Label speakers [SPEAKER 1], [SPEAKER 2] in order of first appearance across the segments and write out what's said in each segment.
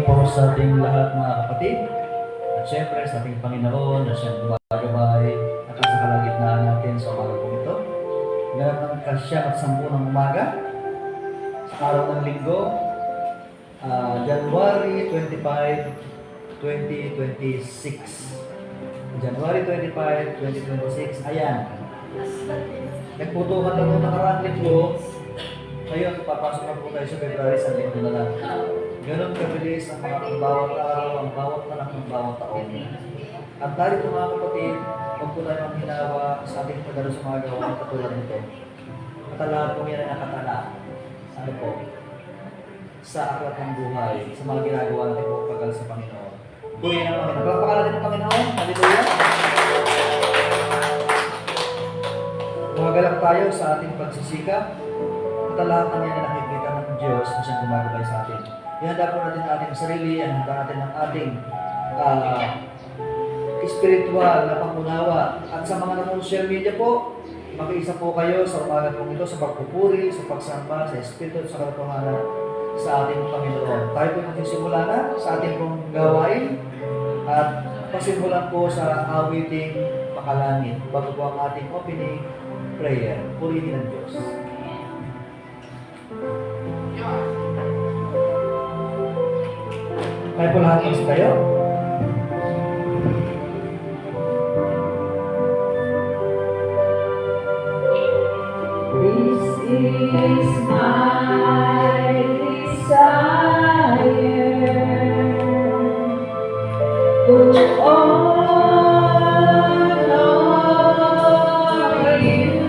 [SPEAKER 1] po sa ating lahat mga kapatid. At syempre sa ating Panginoon na siyang gumagabay at nasa kalagitnaan natin sa umaga po ito. Ganap ng kasyam at 10 ng umaga sa araw ng linggo, January 25, 2026. January 25, 2026. Ayan. Nagputukan lang ng nakaraang linggo. Ngayon, papasok na po tayo sa February sa linggo na lang. Ganon kabilis ang mga bawat araw, ang bawat anak ng bawat taon. At dahil ito mga kapatid, huwag po tayo ang hinawa sa ating pagdalo sa mga gawang katulad nito. At lahat po yan ay nakatala. Ano po? Sa aklat ng buhay, sa mga ginagawa natin po pagdalo sa Panginoon. Purihin ang Panginoon. Palakpakan natin ang Panginoon. Hallelujah! Magagalak tayo sa ating pagsisikap. At lahat ng yan ay nakikita ng Diyos na siyang gumagabay sa atin. Ihanda po natin ang ating sarili, ihanda natin ang ating spiritual na pangunawa. At sa mga nag-social media po, makiisa po kayo sa umaga po ito sa pagpupuri, sa pagsamba, sa espiritu at sa katotohanan sa ating Panginoon. Tayo po magsisimula na sa ating pong gawain at pasimulan po sa awiting pakalangit bago po ang ating opening prayer. Purihin ng Diyos. Tayo po lahat mas tayo.
[SPEAKER 2] This is my desire to honor you,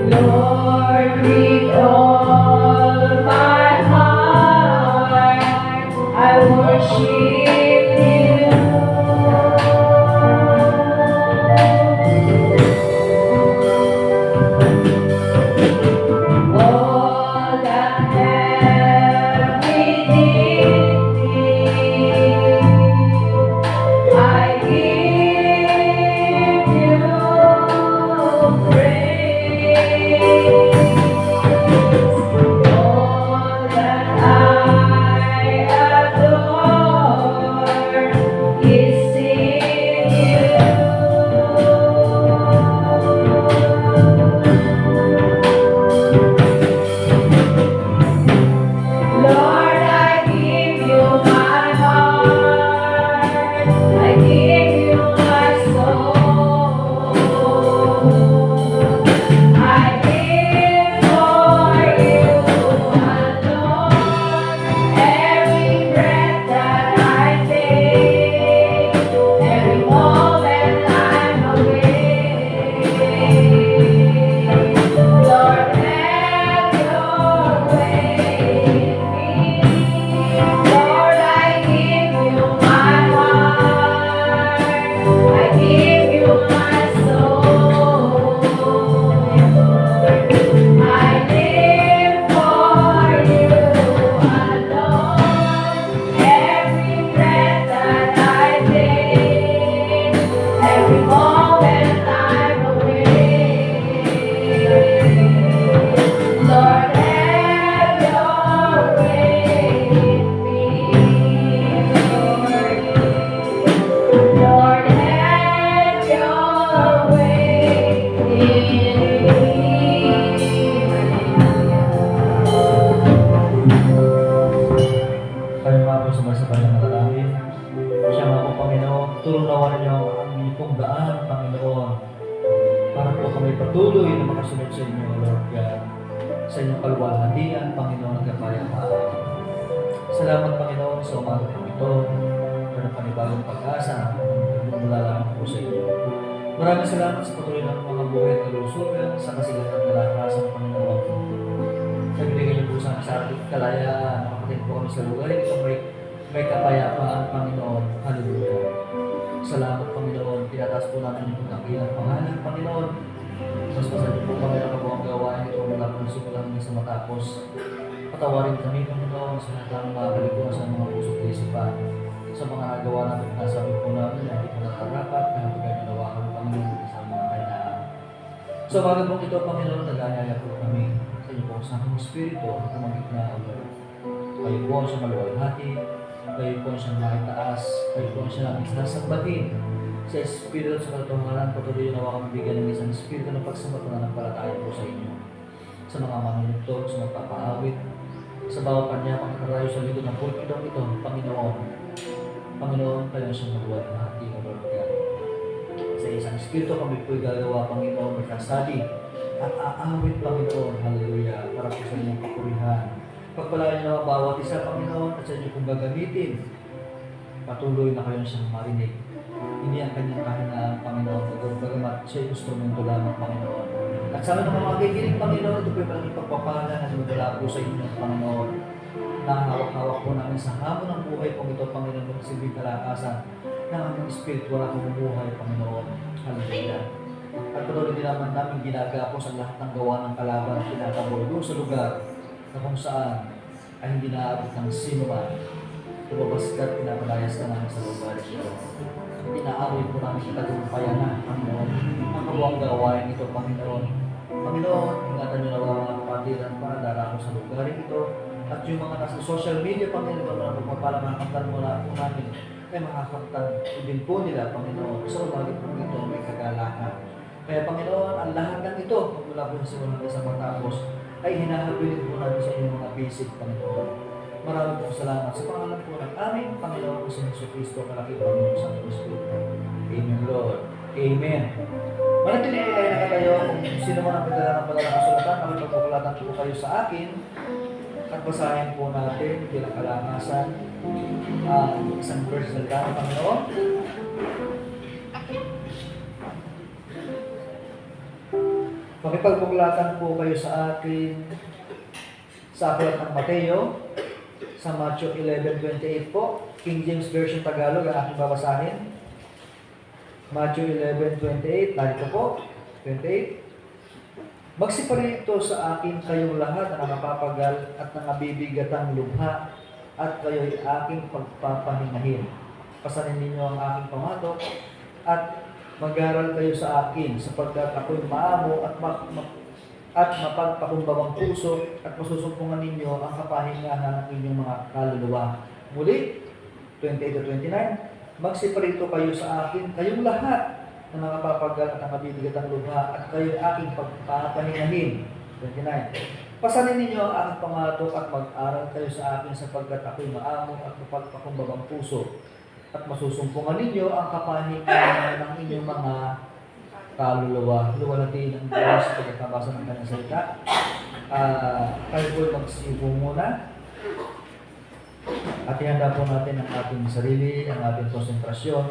[SPEAKER 2] Lord, with all my heart. I worship you. All that have within me, I give you praise. All that I adore is in you. Lord, I give you my heart, I give you my soul, I live for you alone. Every breath that I take, every moment I'm awake, Lord, have your way in me. Lord, I give you my heart, I give you my soul, I live for you alone. Every breath that I take, every moment I'm awake, Lord, have your way in me, Lord, have your way
[SPEAKER 1] Tayo mga po sumasabay ng matalangin. Siya mga po Panginoon, turunawan niyo ang inyong daan, Panginoon. Para po kami patuloy na makasunod sa inyo, Lord God. Sa inyong kaluwalhatian, Panginoon, at kapayapaan. Salamat, Panginoon, sa umaga po ito. Para panibagong pag-asa mula lamang po sa inyo. Maraming salamat sa patuloy ng mga buhay at kalusugan sa kasigat ng kalakasan, Panginoon. Nagbigay niyo po sa ating kalayaan, makating po kami sa lugar ito, may kapayapaan, Panginoon. Hallelujah. Salamat, Panginoon. Tinataas po namin yung pagkakilang pangalan, Panginoon. Mas masabi po kami ang kabuang gawain ito mula po simulan hanggang sa matapos. Patawarin kami, Panginoon, sa lahat ng mga kalikuan sa mga puso at isipan. Sa mga nagawa namin, nasabi po namin na hindi po nakarapat na pagkakinawa kami, Panginoon, sa mga kailangan. Sa umaga po ito, Panginoon, nag-aanyaya po kami sa inyo po sa aking Espiritu ang kumagitna ulo. Kayo po ang siyang maluwalhati, kayo po ang siyang maitaas, kayo po ang siyang sasambatin sa Espiritu at sa katotohanan. Patuloy na wakang bigyan ng isang Espiritu ng pagsamantalalaya po sa inyo. Sa mga manunugtog, sa magpapaawit, sa bawat panyapang nakarayo sa likod ng pulpitong ito, Panginoon. Panginoon, kayo ang siyang maluwalhati, O Lord God. Sa isang Espiritu kami po'y gagawa, Panginoon, magkasali at aawit, Panginoon, hallelujah, para po sa inyong kapurihan. Pagpalain niyo ang bawat isa, Panginoon, at sa inyo kong gagamitin. Patuloy na kayong siyang marinig. Hindi ang kanyang kahinaan, Panginoon, bagamat siya instrumento lamang, Panginoon. At sa amin ng mga kikinig, Panginoon, ito po'y malaking pagpapala na lumagala po sa inyo, Panginoon. Nahawak-hawak po namin sa hamon ng buhay po ito, Panginoon, magsilbing kalakasan ng aming espiritual na bumubuhay, Panginoon. Hallelujah. At patuloy din naman namin ginagapos ang lahat ng gawa ng kalaban at pinataboy doon sa lugar na kung saan ay hindi naabot ng sino man. Lumabas ka at pinapalayas ka namin sa lugar ito. Inaamoy po namin katagumpayan na, Panginoon, ang kabuang gawain ito, Panginoon. Panginoon, ingatan niyo na mga kapatiran para darako sa lugar ito. At yung mga nasa social media, Panginoon, na magpapalamakatan mo na po namin, ay makakaptan din po nila, Panginoon. So, bagay po ito, may kagalakan. Kaya, Panginoon, ang lahat ng ito, mula po sa simula sa matapos, ay hinahabilin po namin sa inyong mga basic, Panginoon. Maraming po salamat sa pangalan po ng aming Panginoon sa Jesucristo, kalaki Panginoon sa Espiritu. Amen, Lord. Amen. Manatili po kayo nakatayo kung sino man ang pinadala ng banal na kasulatan, makipagpapulatan po kayo sa akin at basahin po natin bilang kalakasan ang isang verse ng Panginoon. Makipagbuklatan po kayo sa akin sa aklat ng Mateo, sa Matthew 11:28 po, King James Version Tagalog ang aking babasahin. Matthew 11:28, narito po, 28. Magsiparito sa akin kayong lahat na napapagal at nangabibigatang lubha, at kayo'y aking pagpapahingahin. Pasanin ninyo ang aking pamatok, at mag-aral kayo sa akin, sapagkat ako'y maamo at mapagpakumbabang puso, at masusumpungan ninyo ang kapahingahan ng inyong mga kaluluwa. Muli, 28-29, magsiparito kayo sa akin, kayong lahat na nangapapagal at nangabibigatang lubha, at kayo'y aking pagpapahingahin. 29. Pasanin ninyo ang aking pamatok at mag-aral kayo sa akin, sapagkat ako'y maamo at mapagpakumbabang puso, at masusumpungan ninyo ang kapahingahan ng inyong mga kaluluwa. Luwalhati ng Diyos sa pagkakabasa ng kanyang salita. Kayo po'y magsipo muna. At ihanda po natin ang ating sarili, ang ating konsentrasyon.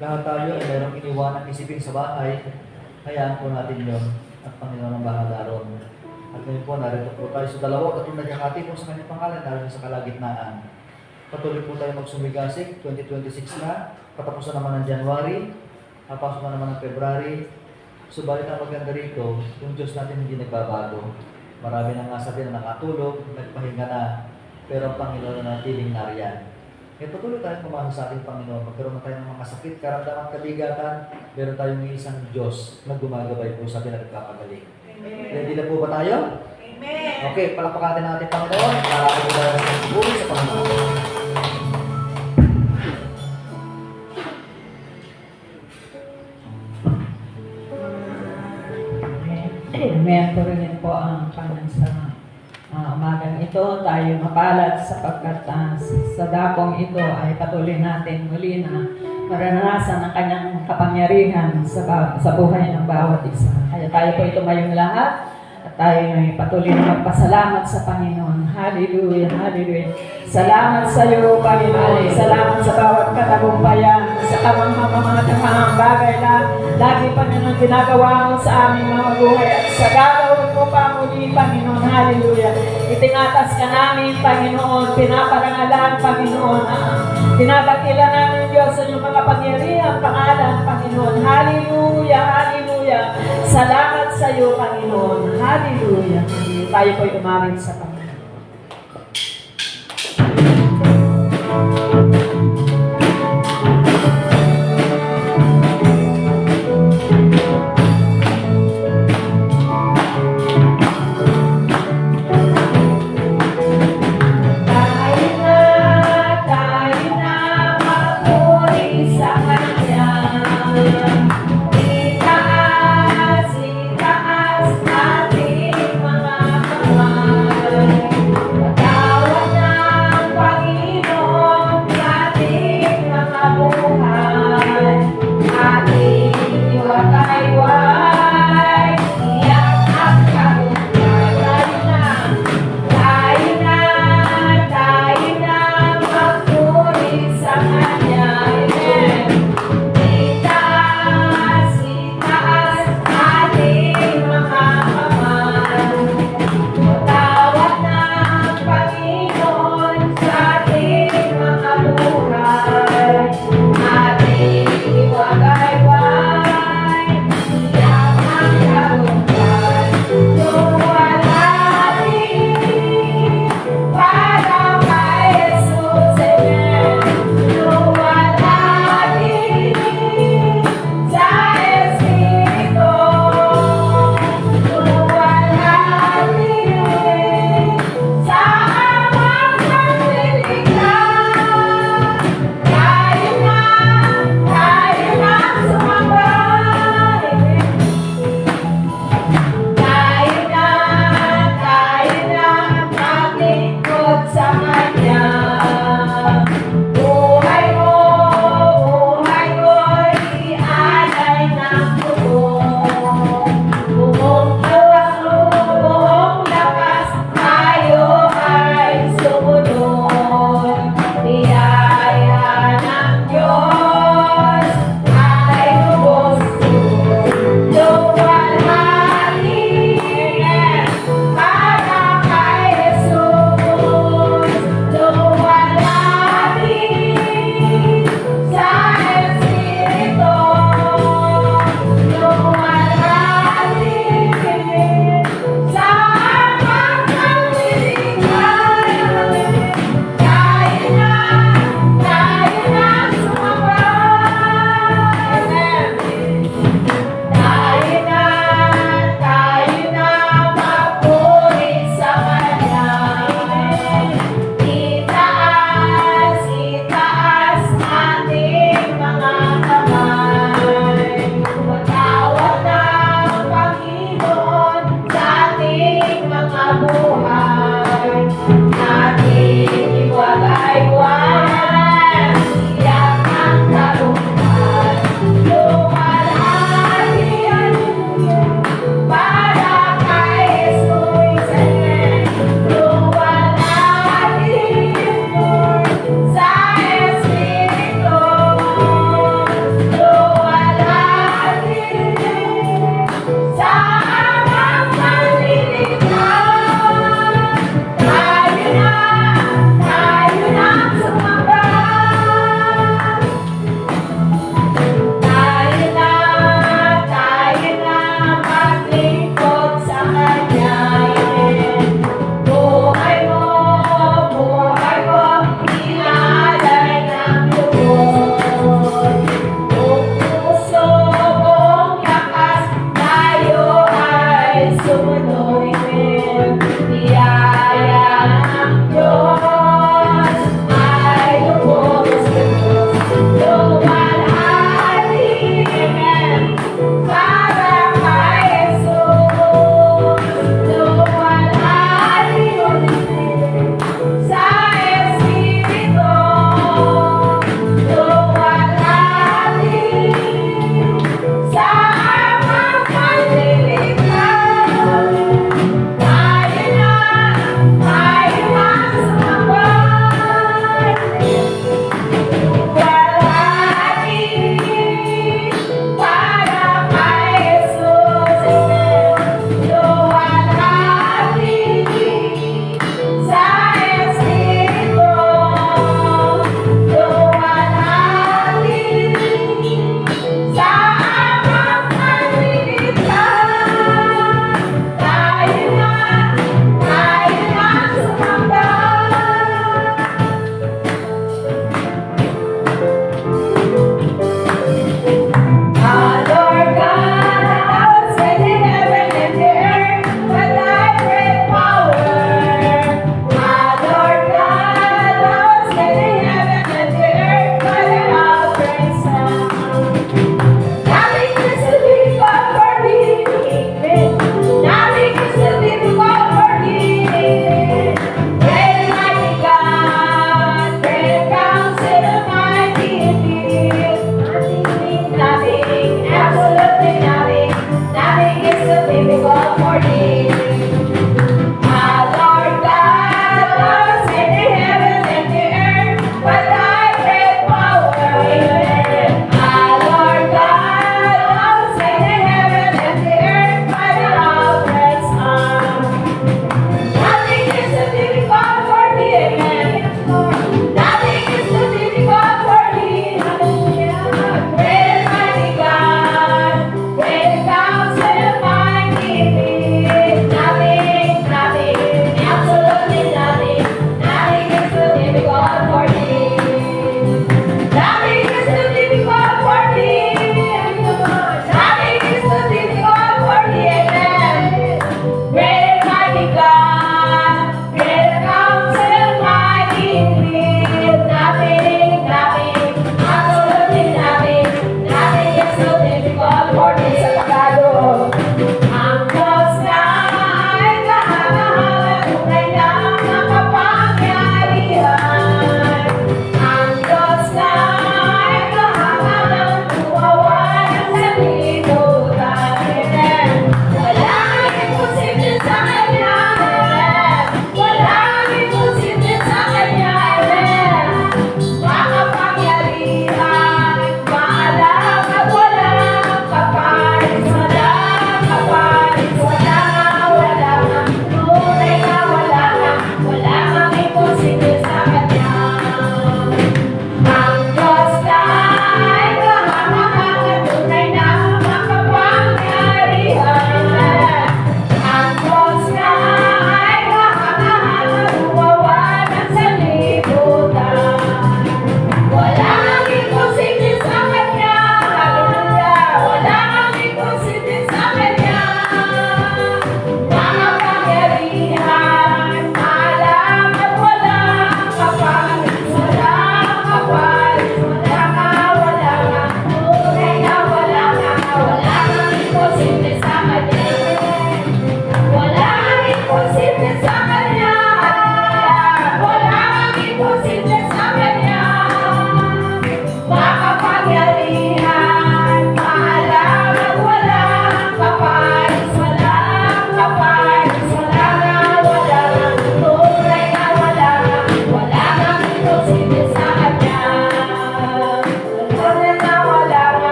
[SPEAKER 1] Lahat tayo ay mayroong iniwanang isipin sa bahay. Hayaan po natin yon at Panginoon ang bahala ron. At ngayon po, narito po tayo sa dalawa katulad ng ating po sa kanyang pangalan, narito sa kalagitnaan. Patuloy po tayo magsumigasig, 2026 na, katapusan naman ng January, napasok na naman ng February. Subalit ang maganda rito, yung Diyos natin hindi nagbabago. Marami na nga sabi na nakatulog, nagpahinga na, pero ang Panginoon na natiling nariyan. Kaya patuloy tayong pumasok sa ating Panginoon. Magkaroon na tayo ng mga sakit, karamdaman, kabigatan, meron tayong isang Diyos na gumagabay po sa pinagpapagaling. Ready na po ba tayo?
[SPEAKER 2] Amen.
[SPEAKER 1] Okay, palakpakan natin Panginoon. Marami po tayo sa buhay sa Panginoon.
[SPEAKER 3] Amen. Purihin po ang Panginoon sa umagang ito. Tayo mapalad sapagkat sa dakong ito ay patuloy natin muli na maranasan ang kanyang kapangyarihan sa buhay ng bawat isa. Kaya tayo po tumayong lahat at tayo ay patuloy na magpasalamat sa Panginoon. Hallelujah, hallelujah. Salamat sa iyo, Panginoon. Salamat sa bawat katagumpayan, sa mga bagay na lagi, Panginoon, ginagawa mo sa aming mga buhay at sa gagawin mo pa muli, Panginoon. Hallelujah. Itinatas ka namin, Panginoon. Pinaparangalan, Panginoon. Tinadakila namin, Diyos, sa iyong mga pangyarihan, pangalan, Panginoon. Hallelujah, hallelujah. Salamat sa iyo, Panginoon. Hallelujah. Tayo po'y umamin sa Panginoon.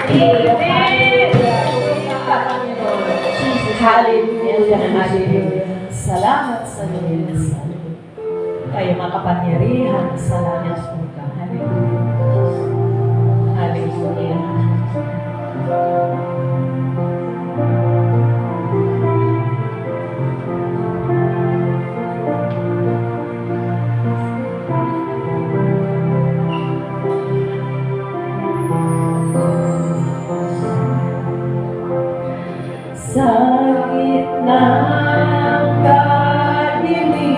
[SPEAKER 3] Amen. Hallelujah. Hallelujah. Salamat sa Diyos. Kayo makapangyarihan sa langit po ka. Hallelujah. Hallelujah. Sa gitna ng kadiliman,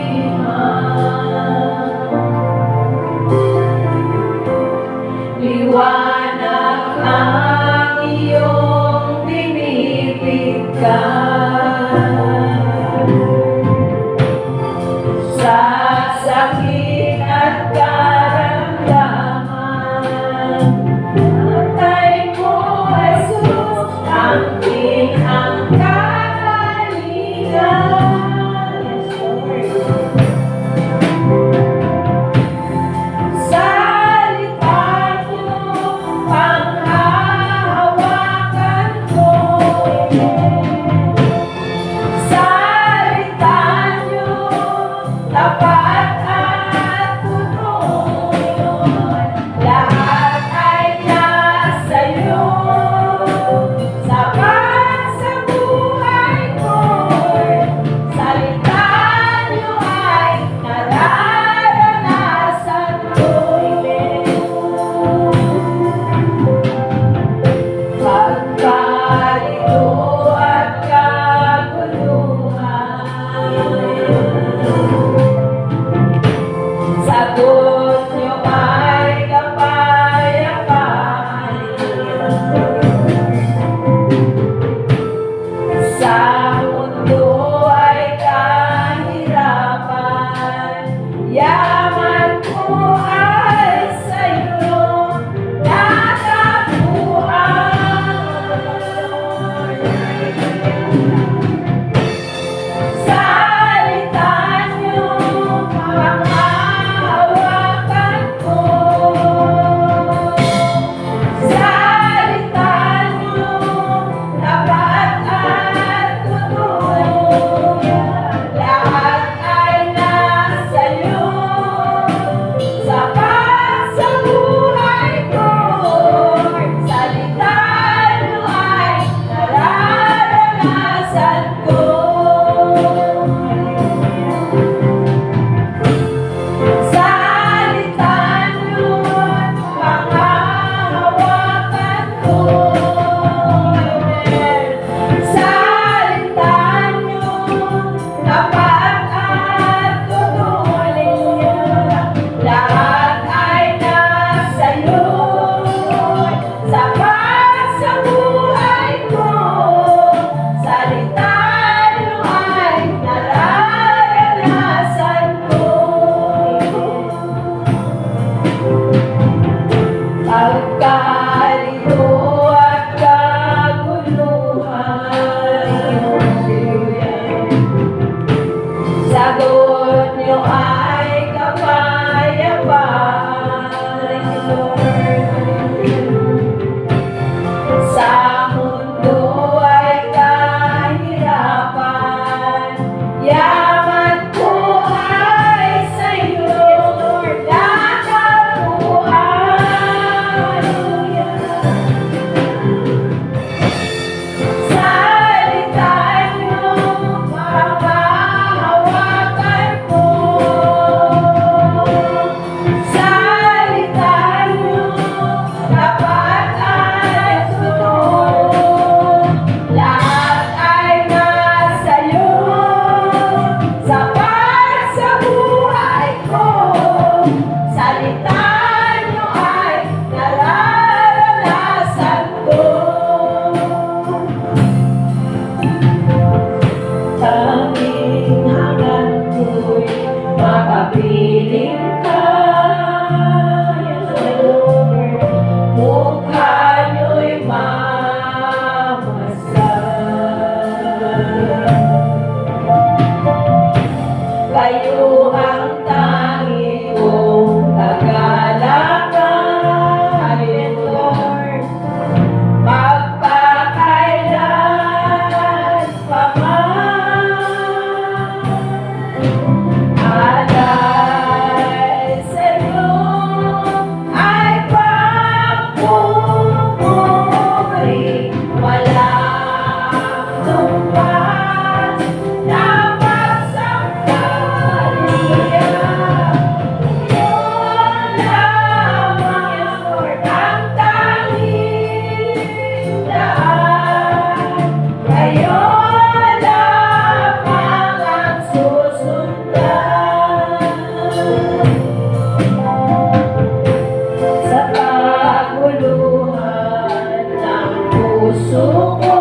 [SPEAKER 2] puso ko,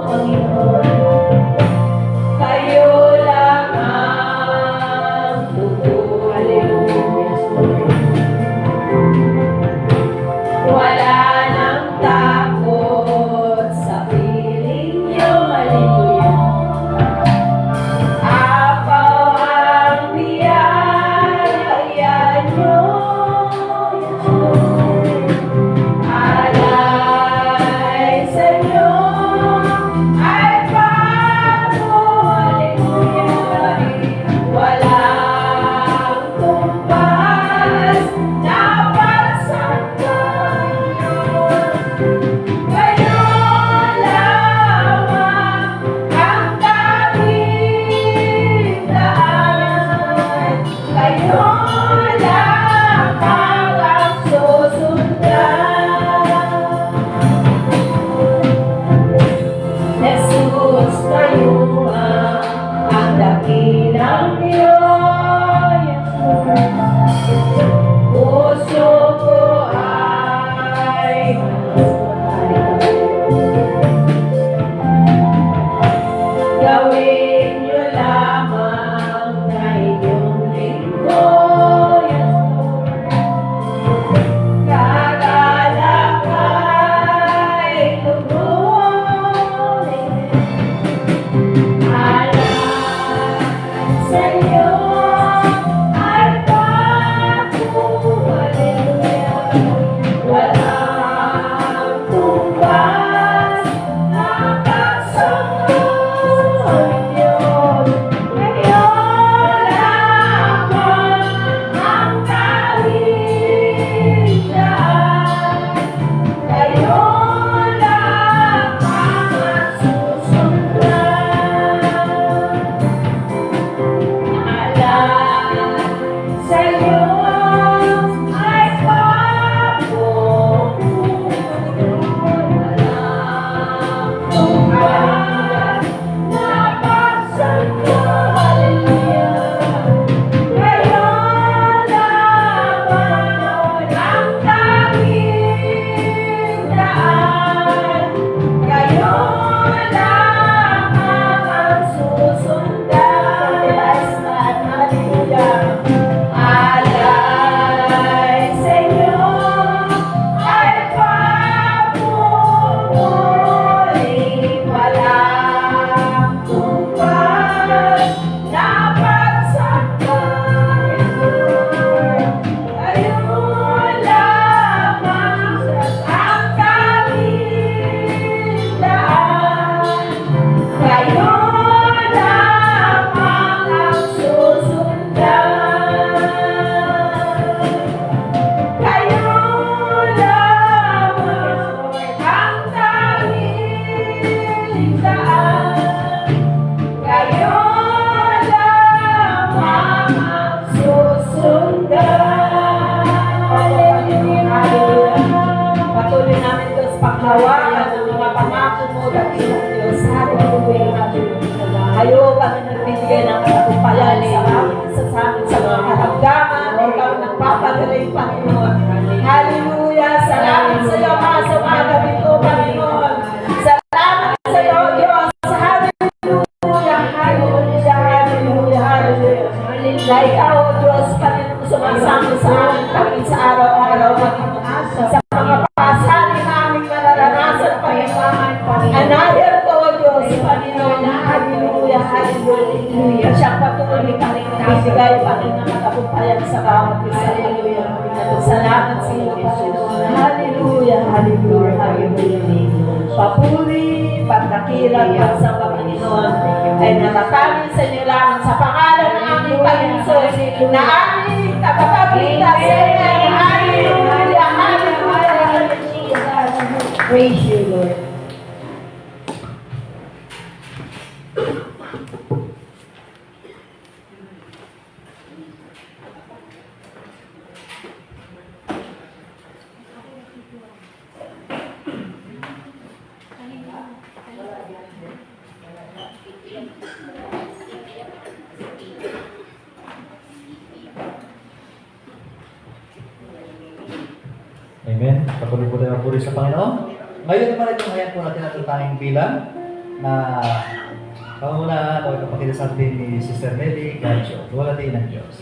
[SPEAKER 2] Panginoon. Kayo lang ang totoo. Wala nang takot sa piling niyo. Hallelujah. Apaw ang biyaya niyo. Alay sa inyo ay bago. Hallelujah. Walang tumpas na pagsangkay. Kayo lamang ang kaligtasan. Kayo lamang ang susundan. Jesus, kayo ang dakilang Diyos. Puso ko ay gawin niyo lamang na inyong lingkod. Kagalakay tumuloy. Alam sa iyo ay bago. Hallelujah. Walang tumbas na pagsangkay. Diyos, kayo lamang ang kaligtasan. Kayo lamang ang susundan. Alam sa iyo ay bago. Walang tumbas na pagsangkay. Hallelujah. Kayo lamang ang kaligtasan. Kayo lamang ang susundan. Hallelujah. Alay sa inyo ay papupulit. Walang tumpas na pagsangkay. Kayo lamang ang kaligtasan. Kayo lamang ang susundan. Kayo lamang ang kaligtasan. Kayo lamang ang susundan. Hallelujah. Patuloy namin Diyos paglawakan ng mga pangako mo, dakilang Diyos. Hallelujah. Kayo kami nagbibigay ng katagumpayan sa amin sa mga karamdaman. Ikaw nagpapagaling, Panginoon. Hallelujah. Salamat sa iyo, mga sa umaga dito, Panginoon. Salamat sa iyo, Diyos. Hallelujah. Hallelujah. Hallelujah. Hallelujah. Na ikaw, Diyos, Panginoon, sumasama sa amin, Panginoon, sa araw-araw, Panginoon. Sa mga pasali na aming nararanasan, Panginoon. Another to, Diyos, Panginoon. Hallelujah. Hallelujah. Siyang patuloy kami nagbibigay, Panginoon, ng katagumpayan sa bawat isa. Hallelujah. Salamat sa iyo, Panginoon. Hallelujah. Hallelujah. Hallelujah. Papuri, pagdakilang, pagsamba, Panginoon, ay natatangin sa inyo lamang sa pangalan ng aming Panginoon na aming tagapagligtas. Amen. Hallelujah. Hallelujah. Praise you, Lord.
[SPEAKER 1] Amen. Patuloy po tayo magpuri sa Panginoon. Ngayon naman itong hayat po natin ang tanging bilang na pangunahan o kapatid sa atin ni Sister Nelly Gacho. Walatin ng Diyos.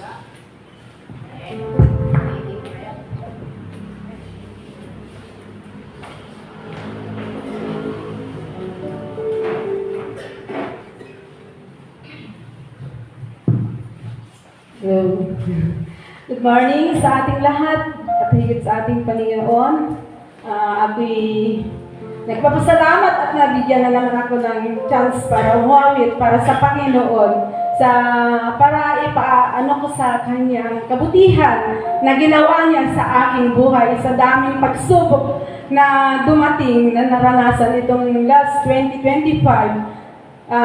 [SPEAKER 2] Good morning sa ating lahat at higit sa ating Panginoon. Ako'y nagpapasalamat at nabigyan na naman ako ng chance para umawit para sa Panginoon para ipaano ko sa kanyang kabutihan na ginawa niya sa aking buhay sa daming pagsubok na dumating na naranasan itong last 2025.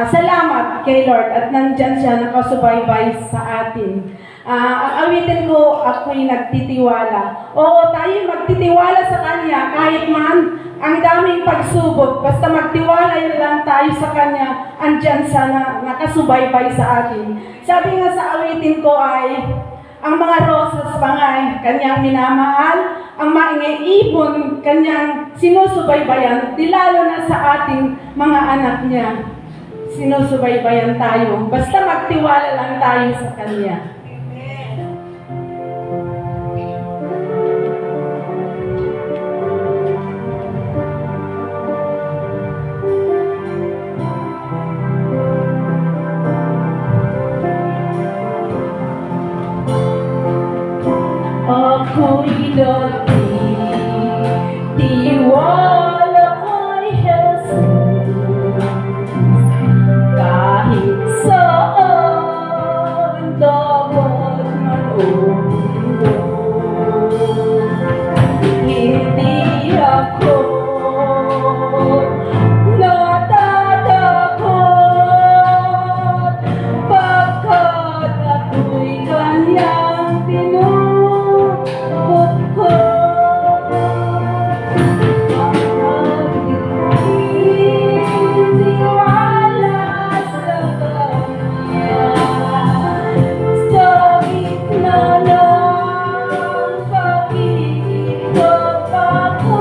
[SPEAKER 2] Salamat kay Lord at nandyan siya nakasubaybay sa atin. Ang awitin ko, ako'y nagtitiwala. Oo, tayo magtitiwala sa Kanya kahit man ang daming pagsubok. Basta magtiwala yun lang tayo sa Kanya, andyan siya na nakasubaybay sa atin. Sabi nga sa awitin ko ay, ang mga rosas pa nga ay Kanyang minamahal, ang maingay ibon Kanyang sinusubaybayan, di lalo na sa ating mga anak niya. Sinusubaybayan tayo. Basta magtiwala lang tayo sa Kanya. Ako'y nagtitiwala kay Jesus kahit saan dapat man umuwi. Hindi ako natatakot pagkat ako'y Kanyang tinutupod ko. Tiwala sa Kanya sa gitna ng pag-iikot ako.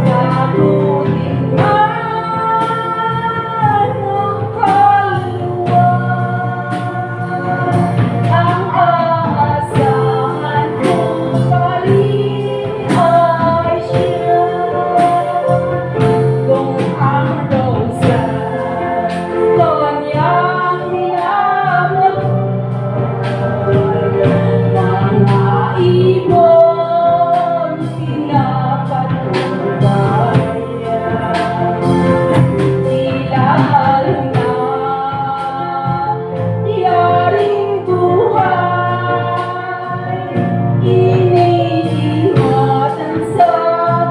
[SPEAKER 2] Kabuting man ng kaluluwa, ang aasahan ko pa rin ay siya. Kung ang rosas Kanyang minamahal, mga ibon pinapatubayan. Di lalo na yaring buhay, iniingatan sa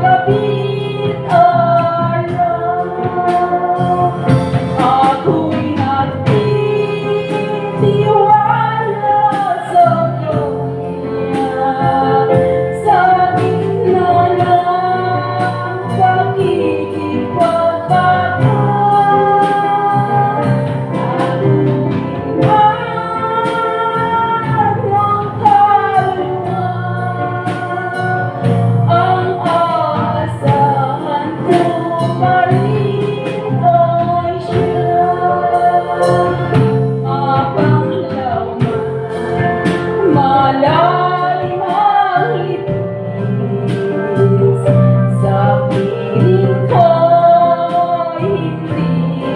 [SPEAKER 2] gabi't araw. Ako'y nagtitiwala sa Kanya sa gitna ng pag-iipagbago. Kabuting man ng kaluluwa, ang aasahan ko pa rin ay siya. Mapanglaman, malalim ang litis, sa piling ko'y hindi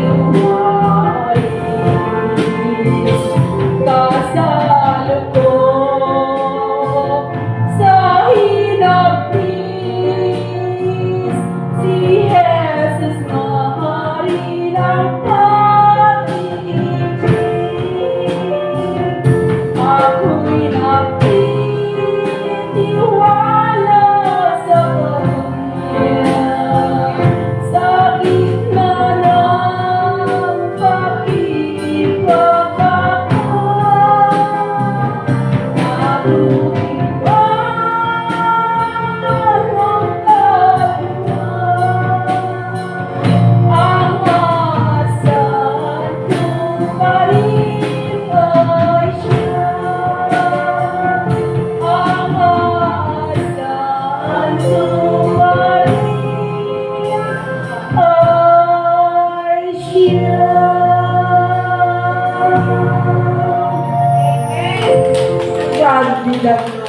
[SPEAKER 2] umalis. Kasalo ko sa hinapis, si Jesus mahalin ang pag-ibig. Ako'y nagtitiwala sa Kanya sa gitna ng pag-iipagbago. Kabuting man ng kaluluwa, ang aasahan ko pa rin ay siya. Ang aasahan ko pa
[SPEAKER 4] bilang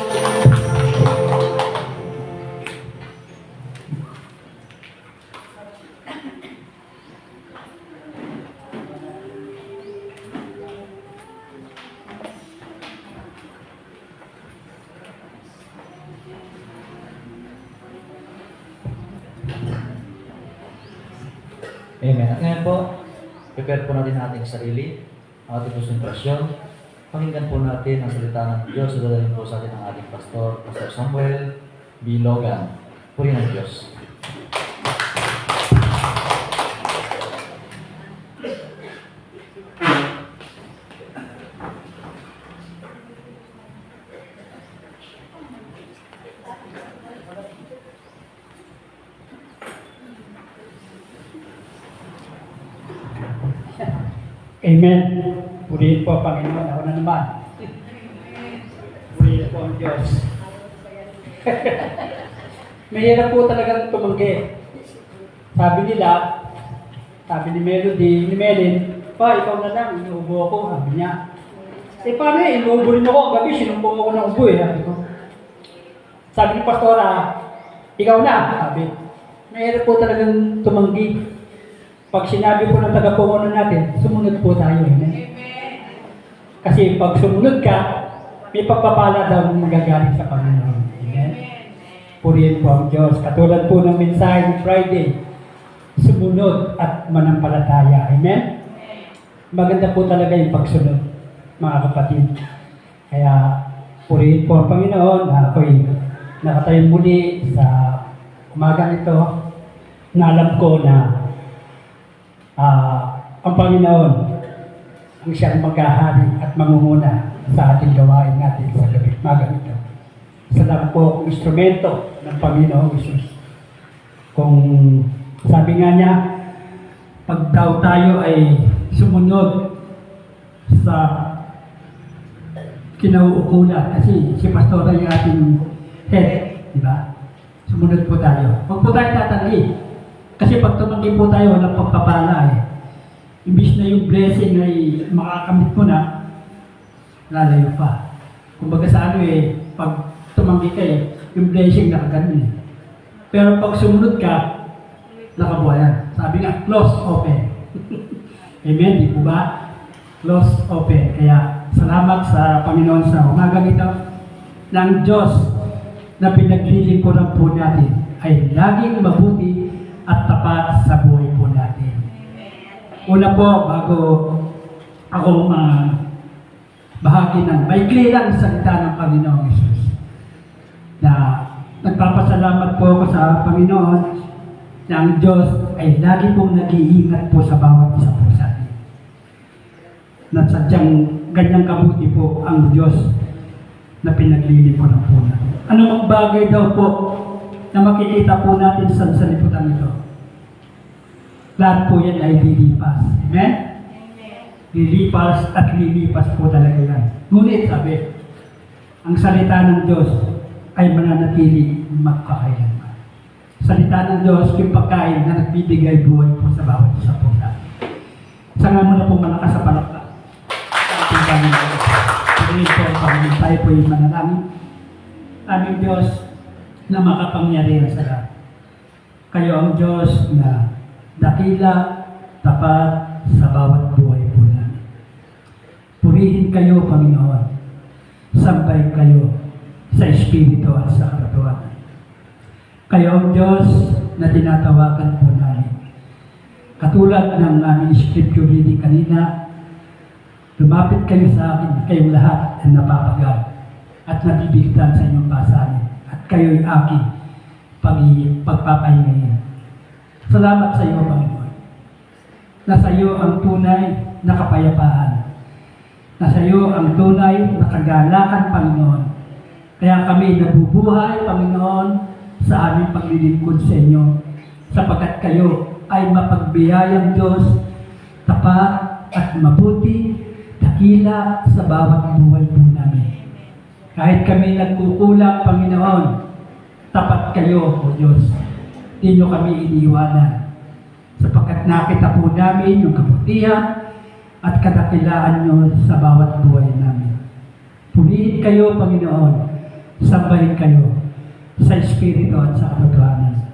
[SPEAKER 1] Amen. At ngayon po, prepare po natin ang ating sarili, ang ating konsentrasyon. Pakinggan po natin ang salita ng Diyos. Dadalhin po sa atin ang ating pastor, Pastor Samuel B. Logan. Purihin ang Diyos.
[SPEAKER 4] Amen. Purihin po, Panginoon. Ako na naman. Purihin po ang Diyos. Mahirap po talagang tumanggi. Sabi ni Melody, ni Melin, pa, ikaw na lang, inuubo ako, sabi niya. Paano inuubo rin ako, gabi, sinumpong ako ng ubo sabi ko. Sabi ni Pastora, ikaw na, sabi. Mahirap po talagang tumanggi. Pag sinabi po ng tagapungunan natin, sumunod po tayo. Amen? Kasi pag sumunod ka, may pagpapala daw magagaling sa Panginoon. Amen? Purihin po ang Diyos. Katulad po ng mensahe ng Friday, sumunod at manampalataya. Amen? Maganda po talaga yung pagsunod, mga kapatid. Kaya, purihin po ang Panginoon. Ako'y nakatayo muli sa umaga ito na alam ko na ang Panginoon ang siyang maghahari at mangunguna sa ating gawain natin sa gabi. Magang ito. Isa lang po akong instrumento ng Panginoong Jesus. Kung sabi nga niya, pag daw tayo ay sumunod sa kinauukulan, kasi si Pastora yung ating head, di ba? Sumunod po tayo. Huwag po tayo tatanggi. Kasi pag tumanggi po tayo, walang pagpapala Imbis na yung blessing ay makakamit mo na, lalayo pa. Kumbaga sa pag tumanggi ka yung blessing nakaganon Pero pag sumunod ka, nakabuhayan. Sabi nga, close, open. Amen, di po ba? Close, open. Kaya salamat sa Panginoon sa umagang ito ng Diyos na pinaglilingkuran po natin ay laging mabuti at tapat sa buhay po natin. Una po, bago ako bahagi ng maikli lang salita ng Panginoong Jesus, na nagpapasalamat po ako sa Panginoon na ang Diyos ay lagi pong nag-iingat po sa bawat isa po sa atin. Na sadyang ganyang kabuti po ang Diyos na pinaglilingkuran po natin. Anong bagay daw po na makikita po natin sa saliputan ito? Lahat po yan ay lilipas. Amen? Lilipas at lilipas po talaga yan. Ngunit sabi, ang salita ng Diyos ay mananatili magpakailanman. Salita ng Diyos, yung pagkain na nagbibigay buhay po sa bawat isa po natin. Sanga mo na po malakas sa palakpak. Ating Panginoon. Pagkain po ang Panginoon. Tayo po yung manalangin. Aming Diyos na makapangyarihan sa lahat. Kayo ang Diyos na dakila, tapat sa bawat buhay po namin. Purihin kayo, Panginoon. Sambay kayo sa Espiritu at sa katotohanan. Kayo ang Diyos na tinatawagan po namin. Katulad ng aming scripture reading kanina, lumapit kayo sa akin, kayong lahat na napapagod at nabibigtan sa inyong pasanin. At kayo'y aking pagpapahingayin. Salamat sa iyo, Panginoon. Nasa iyo ang tunay na kapayapaan. Nasa iyo ang tunay na kagalakan, Panginoon. Kaya kami nabubuhay, Panginoon, sa aming paglilingkod sa inyo, sapagkat kayo ay mapagbiyayang Diyos, tapat at mabuti, dakila sa bawat buhay po namin. Kahit kami nagkukulang, Panginoon, tapat kayo, O Diyos. Di nyo kami iniiwanan, sapagkat nakita po namin yung kabutihan at kadakilaan nyo sa bawat buhay namin. Purihin kayo, Panginoon. Sambahin kayo sa Espiritu at sa katotohanan.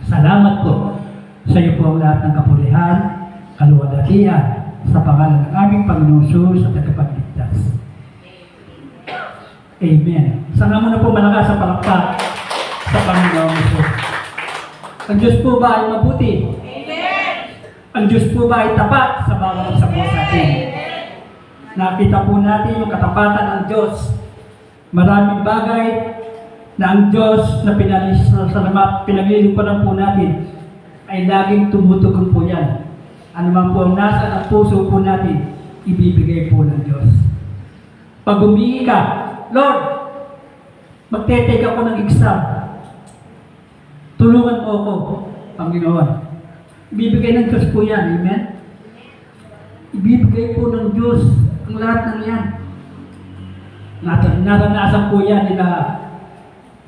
[SPEAKER 4] Salamat po sa iyo po ang lahat ng kapurihan, kaluwalhatian, sa pangalan ng aming Panginoong Jesus at tagapagligtas. Amen. Sana mo na po malakas sa palakpak sa Panginoong Jesus. Ang Diyos po ba ay mabuti? Amen. Ang Diyos po ba ay tapat sa bawat isa po sa atin? Nakita po natin yung katapatan ng Diyos. Maraming bagay na ang Diyos na pinaglilingkuran po natin ay laging tumutugon po yan. Ano man po ang nasa at puso po natin, ibibigay po ng Diyos. Pag humingi ka, Lord, magte-take ako ng exam. Tulungan mo ako, Panginoon. Ibibigay ng Diyos po yan, amen? Ibibigay po ng Diyos ang lahat ng yan. Naranasan po yan nila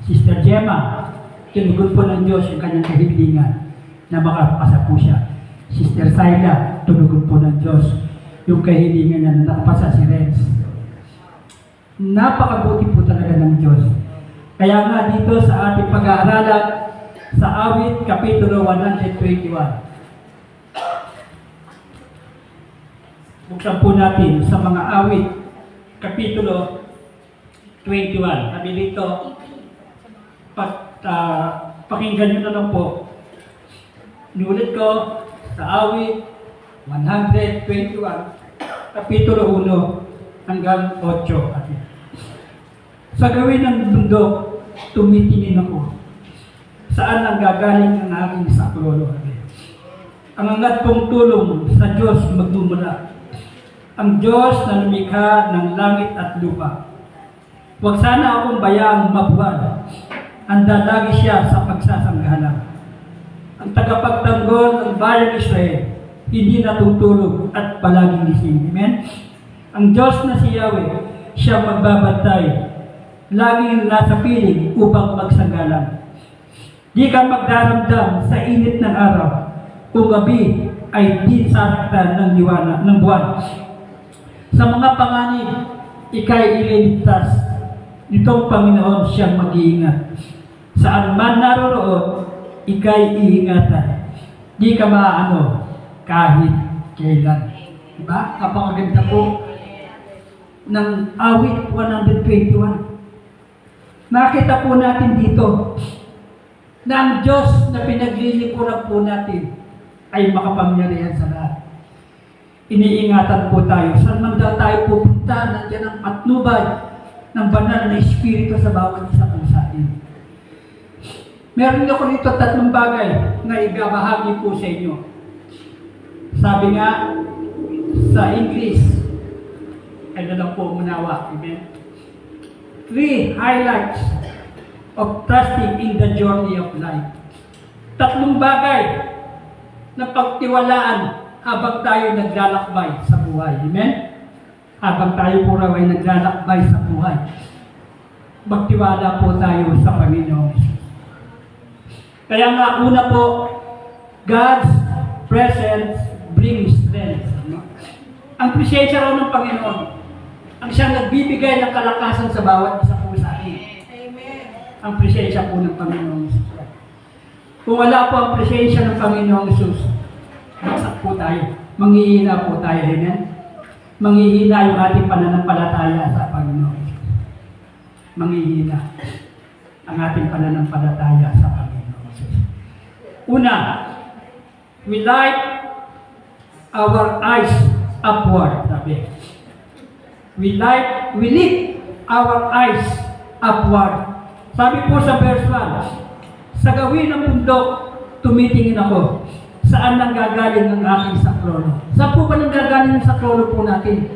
[SPEAKER 4] Sister Gemma. Tinugon po ng Diyos yung kanyang kahilingan na makapasa po siya. Sister Syla, tunugon po ng Diyos yung kahilingan niya na nakapasa si Renz. Napakabuti po talaga ng Diyos. Kaya nga dito sa ating pag-aaralan sa Awit, Kapitulo 121. Buksan po natin sa mga Awit, Kapitulo 21. Sabi dito, pakinggan nyo na lang po. Nulit ko sa Awit 121, Kapitulo 1 hanggang 8. Sa gawin ng bundok, tumitingin ako. Saan ang gagaling ang aking saklolo? Ang angat kong tulong sa Diyos magmumula. Ang Diyos na lumikha ng langit at lupa. Huwag sana akong bayaang mabuhay. Handa lagi siya sa pagsasanggalang. Ang tagapagtanggol ng bayan Israel, hindi natutulog at palaging gising. Amen? Ang Diyos na si Yahweh, siya magbabantay. Laging nasa piling upang magsanggalang. Di ka magdaramdam sa init ng araw kung gabi ay di saraktan ng liwanag ng buwan. Sa mga panganib, ikay ililigtas. Nitong Panginoon siyang mag-iingat. Saan man naroroon, ikay iingatan. Di ka maaano kahit kailan. Diba? Napakaganda po ng Awit 121. Nakita po natin dito na ang Diyos na pinaglilingkuran po natin ay makapangyarihan sa lahat. Iniingatan po tayo. Saan man daw tayo pupunta, nandiyan ang patnubay ng banal na Espiritu sa bawat isa po sa atin. Meron ako rito 3 bagay na ibabahagi po sa inyo. Sabi nga sa English, ano lang po umunawa, amen? 3 highlights of trusting in the journey of life. 3 bagay na pagtiwalaan habang tayo naglalakbay sa buhay. Amen? Habang tayo po raw ay naglalakbay sa buhay. Magtiwala po tayo sa Panginoon. Kaya nga una po, God's presence brings strength. Ang presensya raw ng Panginoon ang siyang nagbibigay ng kalakasan sa bawat isa po sa atin. Amen. Ang presensya po ng Panginoong Jesus. Kung wala po ang presensya ng Panginoong Jesus, baksak po tayo. Manghihina po tayo. Amen? Manghihina yung ating pananampalataya sa Panginoong Jesus. Manghihina ang ating pananampalataya sa Panginoong Jesus. Una, we light our eyes upward. Sabi. We lift our eyes upward. Sabi po sa verse 1, sa gawin ng bundok, tumitingin ako. Saan nang gagaling ang aking saklolo? Saan po ba nang gagaling ang saklolo po natin?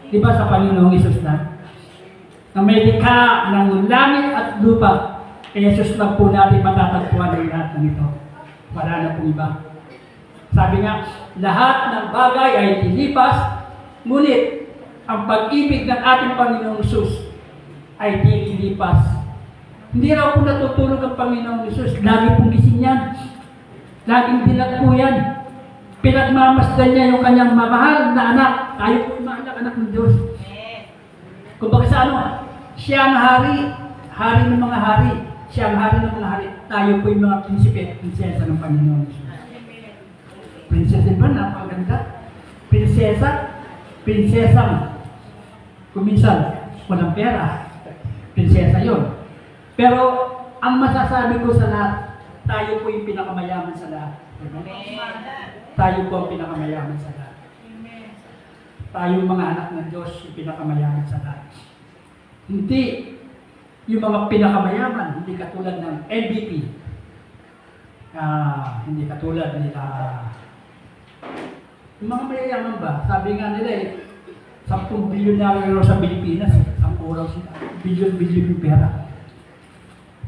[SPEAKER 4] Di ba sa Panginoong Isus na? Na may likha ng langit at lupa. Kaya Jesus lang po natin matatagpuan ang lahat ng ito. Wala na po iba. Sabi nga, lahat ng bagay ay lilipas, ngunit ang pag-ibig ng ating Panginoong Isus ay di lilipas. Hindi raw po natutulog ang Panginoong Isus. Lagi pong gising yan. Laging dilag po yan. Pinagmamasdan niya yung kanyang mamahal na anak. Tayo po yung mahal na anak ng Diyos. Kumbaga sa ano, siya ang hari, hari ng mga hari, siya ang hari ng mga hari. Tayo po yung mga prinsipe at prinsesa ng Panginoon Jesus. Prinsesa ba? Napakaganda. Prinsesang, kuminsan, walang pera. Prinsesa yon. Pero, ang masasabi ko sa lahat, tayo po yung pinakamayaman sa lahat. Tayo po ang pinakamayaman sa lahat. Tayo mga anak ng Diyos, yung pinakamayaman sa lahat. Hindi yung mga pinakamayaman, hindi katulad ng MVP. Hindi katulad nila. Yung mga mayayaman ba? Sabi nga nila 10 bilyon na euro sa Pilipinas, 10 raw sila. Bilyon yung pera.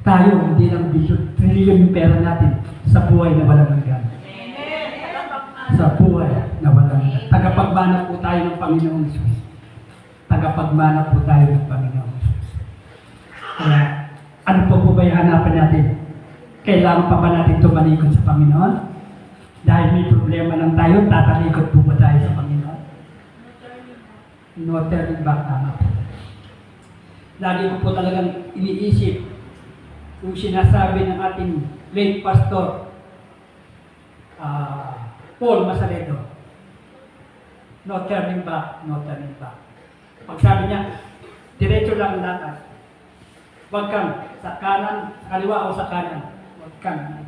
[SPEAKER 4] Tayo, hindi lang bilyon, trillion yung pera natin sa buhay na walang hanggan. Sa buhay na walang hanggan. Tagapagmana po tayo ng Panginoong Jesus. Tagapagmana po tayo ng Panginoong Jesus. Kaya, ano po ba yung hanapan natin? Kailangan pa ba natin tumalikod sa Panginoon? Dahil may problema lang tayo, tatalikod po ba tayo sa Panginoon? No turning back, tama po. Lagi ko po talagang iniisip yung sinasabi ng ating late pastor, Paul Masaredo. No turning back, no turning back. Pag sabi niya, diretso lang ang lakas. Huwag kang sa kanan, sa kaliwa o sa kanan. Huwag kang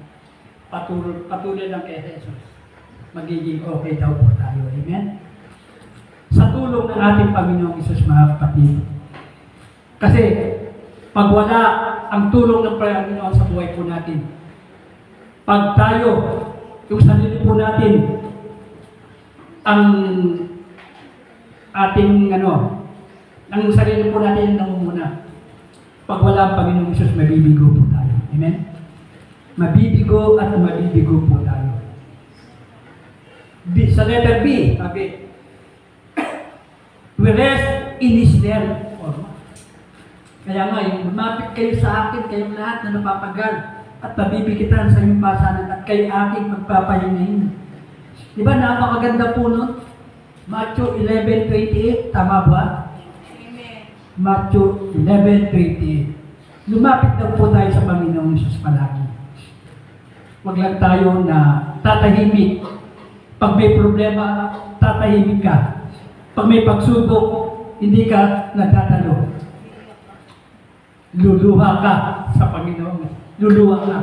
[SPEAKER 4] patuloy lang kay Jesus. Magiging okay daw po tayo. Amen? Sa tulong ng ating Panginoong Isus, mga kapatid. Kasi, pag wala ang tulong ng Panginoon sa buhay po natin, pag tayo, yung sarili po natin, ang ating ang sarili po natin namumuna. Pag wala ang Panginoong Isus, mabibigo po tayo. Amen? Mabibigo at mabibigo po tayo. Sa letter B, sabi, we rest in His name. Kaya nga, yung lumapit kayo sa akin, kayong lahat na napapagal, at nabibigitan sa iyong pasanan, at kayo aking magpapahingahin. Di ba, napakaganda po nun? Matthew 11:28, tama ba? Amen. Matthew 11:28. Lumapit daw po tayo sa Panginoong Jesus palagi. Huwag lang tayo na tatahimik. Pag may problema, tatahimik ka. Pag may pagsubok, hindi ka nagtatalo. Luluha ka sa Panginoon. Luluha ka.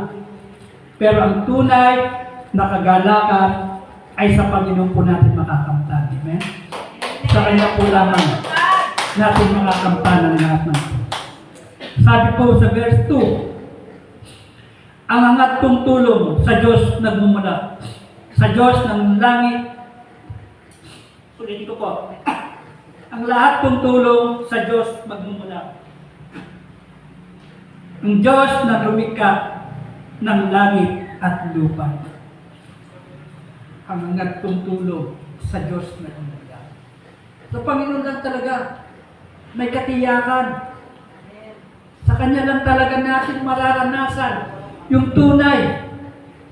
[SPEAKER 4] Pero ang tunay na kagalakan ay sa Panginoon po natin makakamtan. Amen? Sa Kanya po lamang natin makakamtan ang lahat ng ito. Sabi po sa verse 2, ang angat kong tulong sa Diyos nagmumula. Sa Diyos ng langit. Ulitin ko po. Ang lahat kong tulong sa Diyos magmumula. Ang Diyos na lumikha ng langit at lupa. Ang angat kong tulong sa Diyos nagmumula. Sa Panginoon lang talaga may katiyakan. Sa Kanya lang talaga natin mararanasan yung tunay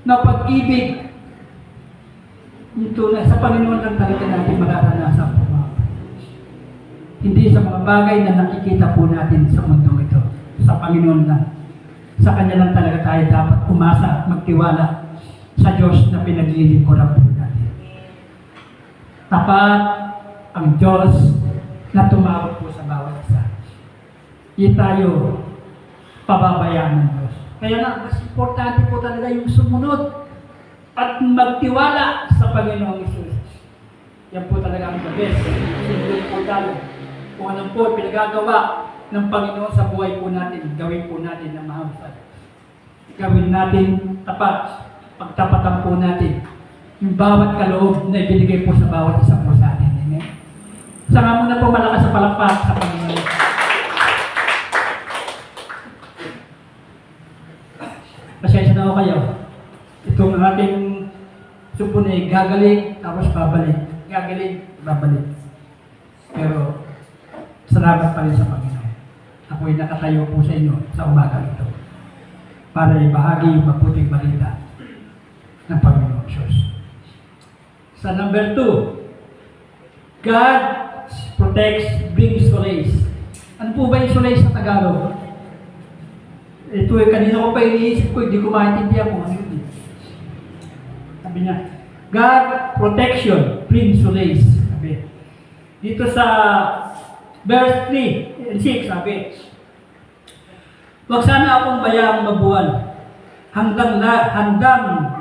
[SPEAKER 4] na pag-ibig. Yung tunay, sa Panginoon lang talaga natin mararanasan po. Hindi sa mga bagay na nakikita po natin sa mundo ito. Sa Panginoon lang. Sa Kanya lang talaga tayo dapat umasa at magtiwala sa Diyos na pinaglilingkuran po natin. Tapat ang Diyos na tumawag po sa bawat isa. Hindi tayo pababayaan ng Diyos. Kaya nga, mas importante po talaga yung sumunod at magtiwala sa Panginoong Isus. Yan po talaga ang the best. Sumunod po tayo. Kung anong po pinagagawa ng Panginoon sa buhay po natin, gawin po natin na mahusay. Gawin natin tapat. Pagtapatan po natin yung bawat kaloob na ibinigay po sa bawat isa po sa atin. Amen? Saka muna po malakas sa palakpak sa Panginoon. Pasensya na ako kayo. Itong ating supunay, gagaling, tapos babalik. Gagaling, babalik. Pero, salamat pa rin sa Panginoon. Ako'y nakatayo po sa inyo sa umaga ito para ibahagi yung mabuting balita ng Panginoon Diyos. Sa number 2, God protects, brings grace. Ano po ba yung solace sa Tagalog? Ito kanina ko pa iniisip ko, hindi ko maintindihan kung ano yun. Sabi niya, God protection brings solace. Sabi. Dito sa verse 3 and 6, sabi, huwag sana akong bayaang mabuwal hanggang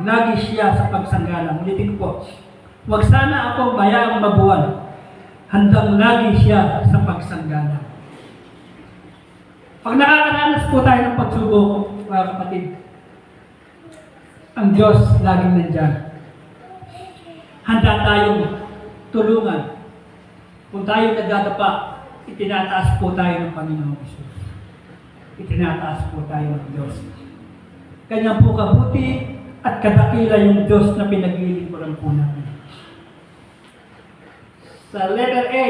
[SPEAKER 4] lagi siya sa pagsanggalang. Ulitin ko po, huwag sana akong bayaang mabuwal hanggang lagi siya sa pagsanggalang. Pag nakakaranas po tayo ng pagsubok, mga kapatid, ang Diyos laging nandyan. Handa tayong tulungan. Kung tayo nagdadapa, itinataas po tayo ng Panginoong Hesus. Itinataas po tayo ng Diyos. Kanyang po kabuti at kadakila yung Diyos na pinaglilingkuran po natin. Sa letter A,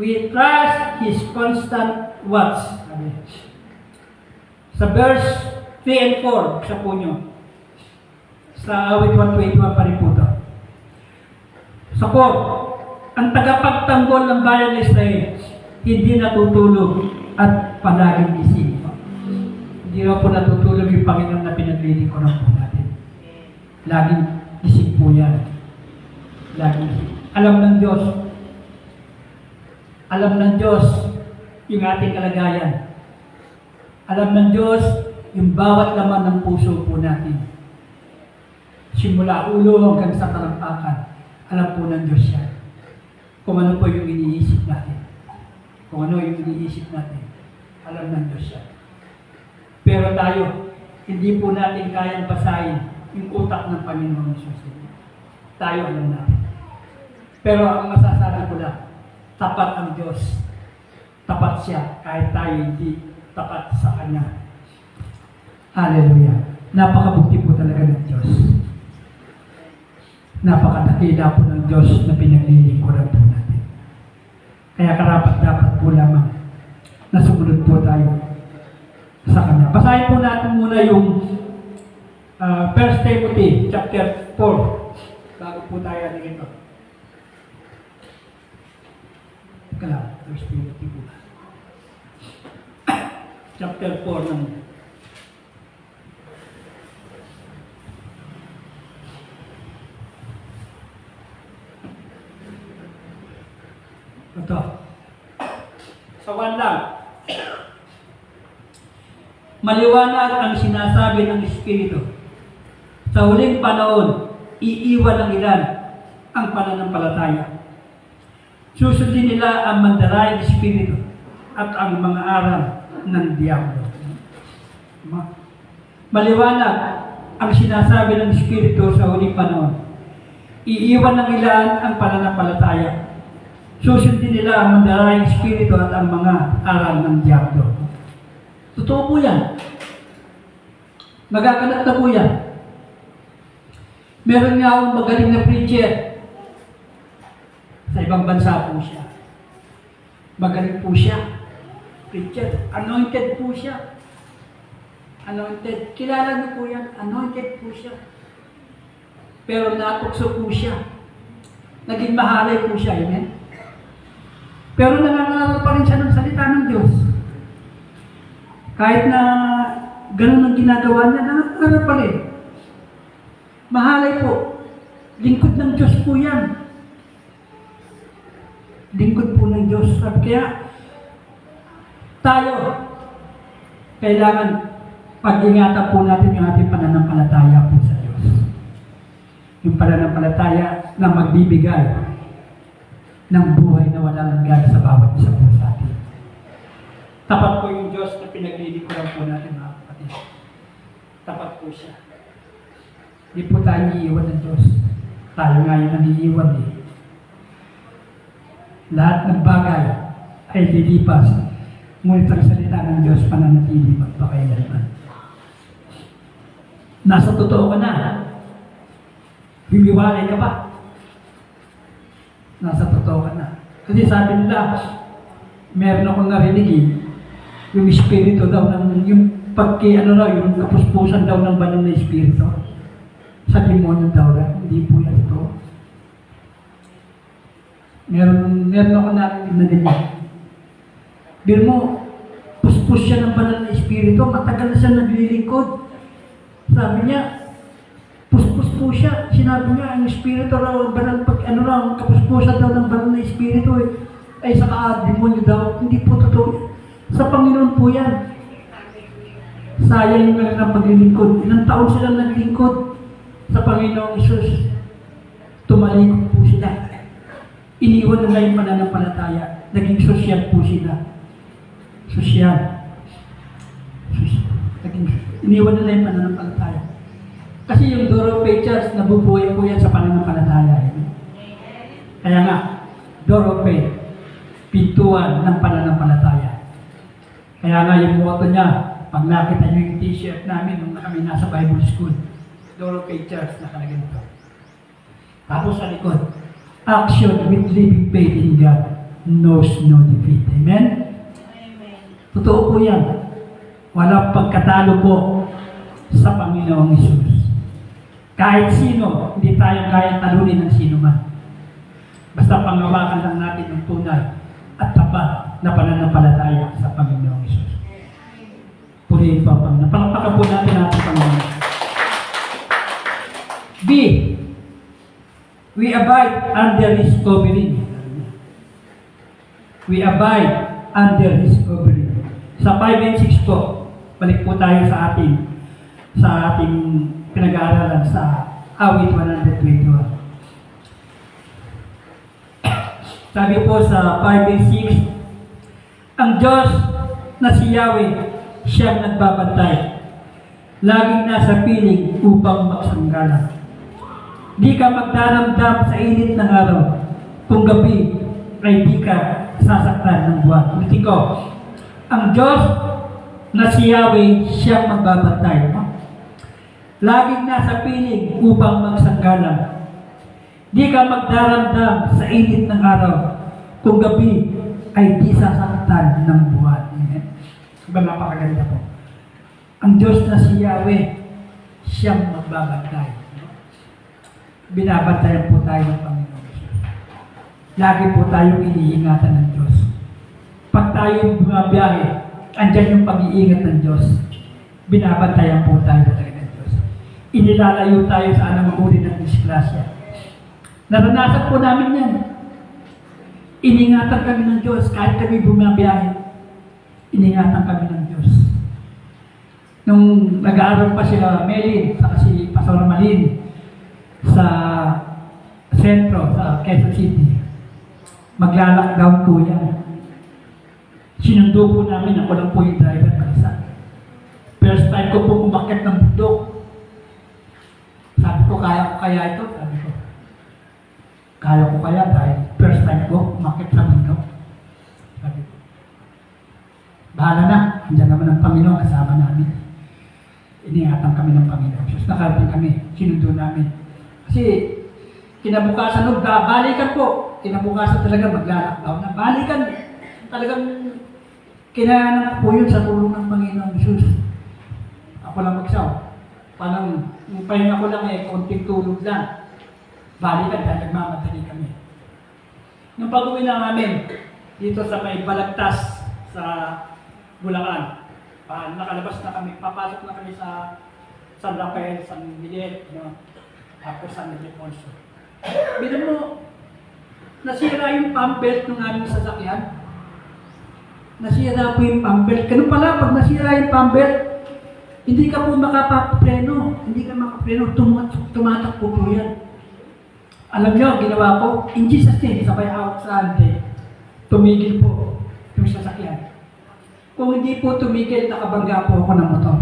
[SPEAKER 4] we trust His constant watch. Sa verse 3 and 4, sa po nyo. Sa awit 121 pa rin po ito. Sa 4, ang tagapagtanggol ng bayan ng Israel, hindi natutulog at palaging gising. Hindi na po natutulog yung Panginoon na pinaglilingkuran po natin. Laging gising po yan. Laging gising. Alam ng Diyos. Alam ng Diyos yung ating kalagayan. Alam ng Diyos yung bawat laman ng puso po natin. Simula ulo hanggang sa talampakan. Alam po ng Diyos yan. Kung ano po yung iniisip natin. Kung ano yung iniisip natin. Alam ng Diyos yan. Pero tayo, hindi po natin kayang basahin yung utak ng Panginoon Hesus. Tayo alam natin. Pero ang masasabi ko lang, tapat ang Diyos. Tapat siya kahit tayo hindi tapat sa Kanya. Hallelujah. Napakabuti po talaga ng Diyos. Napakadakila po ng Diyos na pinaglilingkuran po natin. Kaya karapat-dapat po lamang na sumunod po tayo sa Kanya. Basahin po natin muna yung 1 Timothy chapter 4 bago po tayo ito. Kala, 1 Timothy po. Chapter 4 ng ito. Sa 1 lang. Maliwanag ang sinasabi ng Espiritu. Sa huling panahon, iiwan ng ilan ang pananampalataya. Susundin nila ang mandarayang espiritu at ang mga aral ng Diablo. Maliwanag ang sinasabi ng Espiritu sa huling panahon. Iiwan ng ilan ang pananampalataya. Susundin nila ang mandarayang espiritu at ang mga aral ng Diablo. Totoo po yan. Magaganap na po yan. Meron nga akong magaling na preacher. Sa ibang bansa po siya. Magaling po siya. Preacher. Anointed po siya. Anointed. Kilala niyo po yan. Anointed po siya. Pero natukso po siya. Naging mahalay po siya. Amen? Pero nangangaral pa rin siya ng salita ng Diyos. Kahit na ganun ang ginagawa niya, nangangaral pa rin. Mahalay po. Lingkod ng Diyos po yan. Lingkod po ng Diyos. Kaya tayo, kailangan pag-ingatan po natin yung ating pananampalataya po sa Diyos. Yung pananampalataya na magbibigay ng buhay na walang hanggan sa bawat isa po sa atin. Tapat po yung Diyos na pinaglilingkuran po natin, mga kapatid. Tapat po siya. Hindi po tayo iiwan ng Diyos. Tayo nga yung naniiwan eh. Lahat ng bagay ay lilipas. Ngunit ang salita ng Diyos pananatili magpakailanman. Nasa totoo ka na. Himiwalay ka ba? Nasa totoo ka na. Kasi sabi nila, meron akong narinig eh, yung espiritu daw ng, yung yung kapuspusan daw ng banal na espiritu. Sa demonyo daw rin. Hindi po yan ito. Meron ako narinig na ganyan. Biro mo, puspos siya ng banal na espiritu, matagal na siya naglilingkod. Sabi niya, puspos po siya. Sinabi niya, ang espiritu raw, banal, ang kapuspusan daw ng banal na espiritu ay sa demonyo daw. Hindi po totoo. Sa Panginoon po yan. Sayang yung kanilang paglilingkod. Ilang taon silang naglingkod sa Panginoong Isus. Tumalikod po sila. Iniwan nila yung pananampalataya. Naging sosyal po sila. Sosyal. Iniwan nila yung pananampalataya. Kasi yung Door of Faith Church, nabubuhay po yan sa pananampalataya. Kaya nga, Door of Faith, pintuan ng pananampalataya. Kaya nga yung motto niya, pag nakita niyo yung t-shirt namin nung kami nasa Bible School, Door of Faith Church, nakalagay nito. Tapos sa likod, action with living faith in God knows no defeat. Amen? Totoo po yan. Walang pagkatalo po sa Panginoong Isus. Kahit sino, hindi tayo kaya talunin ng sino man. Basta pangawakan lang natin ng tunay at tapat na pananampalataya sa Panginoong Isus. Purihin po ang Panginoon. Palakpakan po natin natin Panginoon. B. We abide under His covering. We abide under His covering. Sa 5 and 6 po, balik po tayo sa ating pinag-aaralan sa awit 121. Sabi po sa 5 and 6, ang Diyos na si Yahweh, siyang nagbabantay. Laging nasa piling upang magsanggalang. Di ka magdaramdam sa init ng araw, kung gabi ay di ka sasaktan ng buwan. Ulitin ko, ang Diyos na si Yahweh, siyang magbabantay. Laging nasa piling upang magsanggalang. Di ka magdaramdam sa init ng araw, kung gabi ay di sasaktan ng buwan. Diba napakaganda po? Ang Diyos na si Yahweh, siyang magbabantay. Binabantayan po tayo ng Panginoon. Lagi po tayong iniingatan ng Diyos. Pag tayo bumabiyahe, andyan yung pag-iingat ng Diyos. Binabantayan po tayo talaga ng Diyos. Inilalayo tayo sa anumang uri ng disgrasya. Naranasan po namin yan. Iningatan kami ng Diyos kahit kami bumabiyahe. Iningatan kami ng Diyos. Nung nag-aaral pa sila Melin, saka si Pastor Malin, sa sentro, sa Quezon City, magla-lockdown po yan. Sinundo po namin, ako lang po yung driver ng first time ko po umakyat ng bundok. Sabi ko, kaya ko kaya ito? Sabi ko, kaya ko kaya dahil first time ko umakyat sa bundok. Sabi ko, bahala na, andyan naman ang Panginoon kasama namin. Iniingatan kami ng Panginoon. Diyos, nakarating kami, sinundo namin. Kasi kinabukasan nung balikan po, kinabukasan talaga maglalakdaw na balikan. Talagang kinayanan ko po yun sa tulong ng Panginoon Jesus. Ako lang magsaw. Parang yung pahinga ko lang konting tulog lang. Balikan dahil nagmamadali kami. Nung pag-uwi na namin, dito sa may Balagtas sa Bulacan, nakalabas na kami, papasok na kami sa San Rafael, San Miguel, tapos San Ildefonso. Bino mo, nasira yung pump belt ng aming sasakyan. Nasira po yung pump belt. Ganun pala, pag nasira yung pump belt, hindi ka po makapapreno. Hindi ka makapreno, tumatakbo po yan. Alam nyo, ginawa ko, in Jesus name, sabay hawak sa ante, tumigil po yung sasakyan. Kung hindi po tumigil, nakabangga po ako ng motor.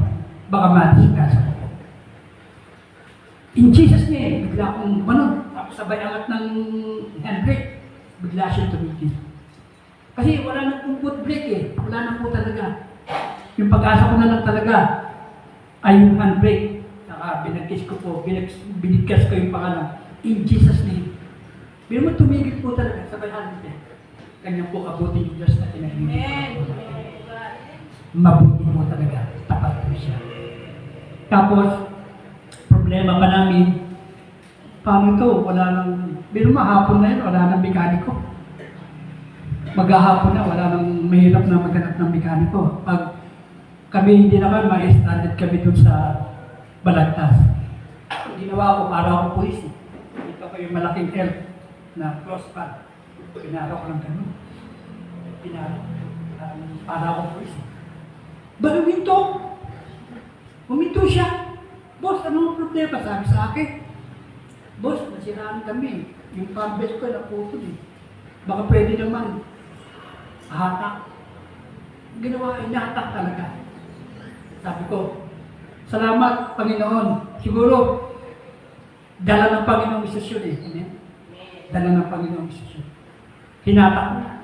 [SPEAKER 4] Baka madisgrasya ko po. In Jesus name, bigla akong tapos sabay angat ng handbrake, bigla siya tumigil. Kasi wala nang put brake eh. Wala na po talaga. Yung pag-asa ko na lang talaga ay yung handbrake. Saka binagkis ko po, binigkas ko yung pangalan. In Jesus name. Pero mo tumigil po talaga, sabay handbrake. Ganyan po kabuti yung Diyos na tinahimik. Mabuti mo talaga. Tapat po siya. Tapos, problema pa namin, paano ito? Wala nang, pero mahapon na yun, wala nang mekaniko. maghahapon na, wala nang mahirap na maghanap ng mekaniko. Pag kami hindi naman, ma-stranded kami dun sa Balagtas. Ginawa ko, para ako pulis. Ito ko yung malaking L na crossbar. Pinaro ko lang ganun. Pinaro. Para ako pulis. Ba, huminto siya. Boss, anong problema? Sabi sa akin. Boss, nasiraan kami. Yung pambes ko naputol eh. Baka pwede naman. Hatak. Ginawa, inahatak talaga. Sabi ko, salamat, Panginoon. Siguro, dala ng Panginoong Isus yun eh. Amen? Dala ng Panginoong Isus yun. Hinatak na.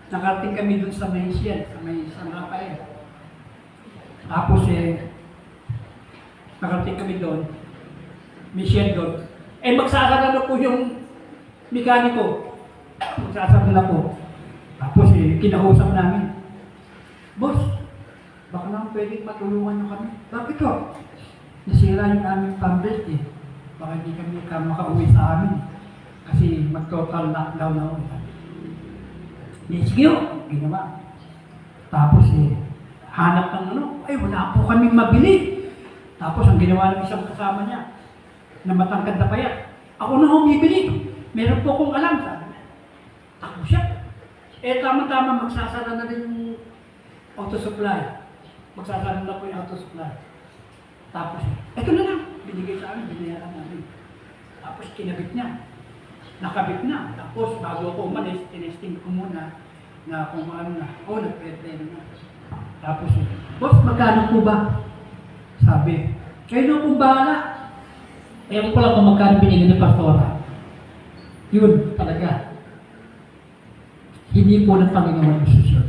[SPEAKER 4] Nakarating kami dun sa may Siel, sa may San Rafael. Tapos nakarating kami doon. May Siel doon. Magsasara na po yung mekaniko. Magsasara na po. Tapos kinausap namin. Boss, baka naman pwedeng matulungan nyo kami. Bakit to? Nasira yung aming pambelt eh. Baka hindi kami makauwi sa amin. Kasi mag-total lockdown na ako. Sige yun, ginawa. Tapos hanap ng wala po kaming mabili. Tapos ang ginawa ng isang kasama niya, na matangkad na payat, ako na bibili. Meron po akong alam, sabi niya. Takbo siya. Tama-tama, magsasara na rin yung auto supply. Magsasara na po yung auto supply. Tapos, eto na lang, binigay sa amin, binayaran namin. Tapos kinabit niya. Nakabit na. Tapos bago ako umalis, tinesting ko muna na kung ano na. Nag-pretend na. Tapos, boss, magkano po ba? Sabi, kayo na pong bahala. Ewan ko lang kung magkano binigay ng pastora. Yun, talaga. Hindi po ng Panginoon Isus yun.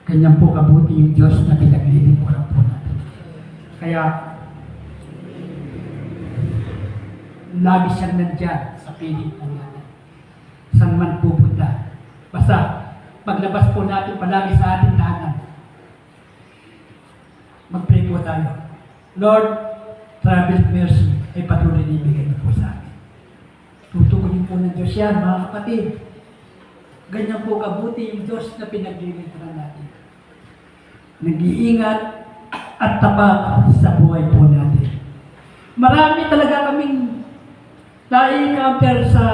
[SPEAKER 4] Ganyan po kabuti yung Diyos na pinagliling ko lang po natin. Kaya, lagi siyang nandyan sa piling po natin. Saan man pupunta. Basta, paglabas po natin palagi sa ating tahanan. Mag-pray po tayo. Lord, travel mercy ay patuloy na ibigay niyo po sa amin. Tutugunin po ng Diyos yan, mga kapatid. Ganyan po kabuti yung Diyos na pinaglilingkuran natin. Nag-iingat at tapat sa buhay po natin. Marami talaga kaming na-encounter sa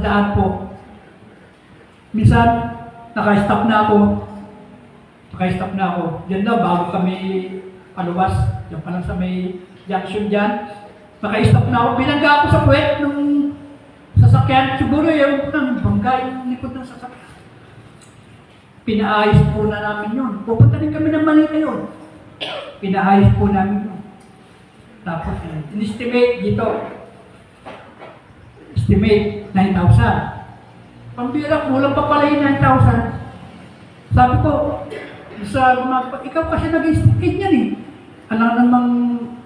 [SPEAKER 4] daan po. Minsan, naka-stop na ako. Diyan daw, bago kami paluwas. Diyan pa lang sa may junction dyan. Naka-stop na ako. Binangga ako sa puwet ng sasakyan. Siguro yung bangga yung likod ng sasakyan. Pinaayos po na namin yun. Pupunta rin kami ng Manila yun. Pinaayos po namin yun. Tapos, in-estimate dito. Estimate 9,000. Pambira, kulang pa pala yung 9,000. Sabi ko, ikaw kasi nag-estimate yan eh. Alam namang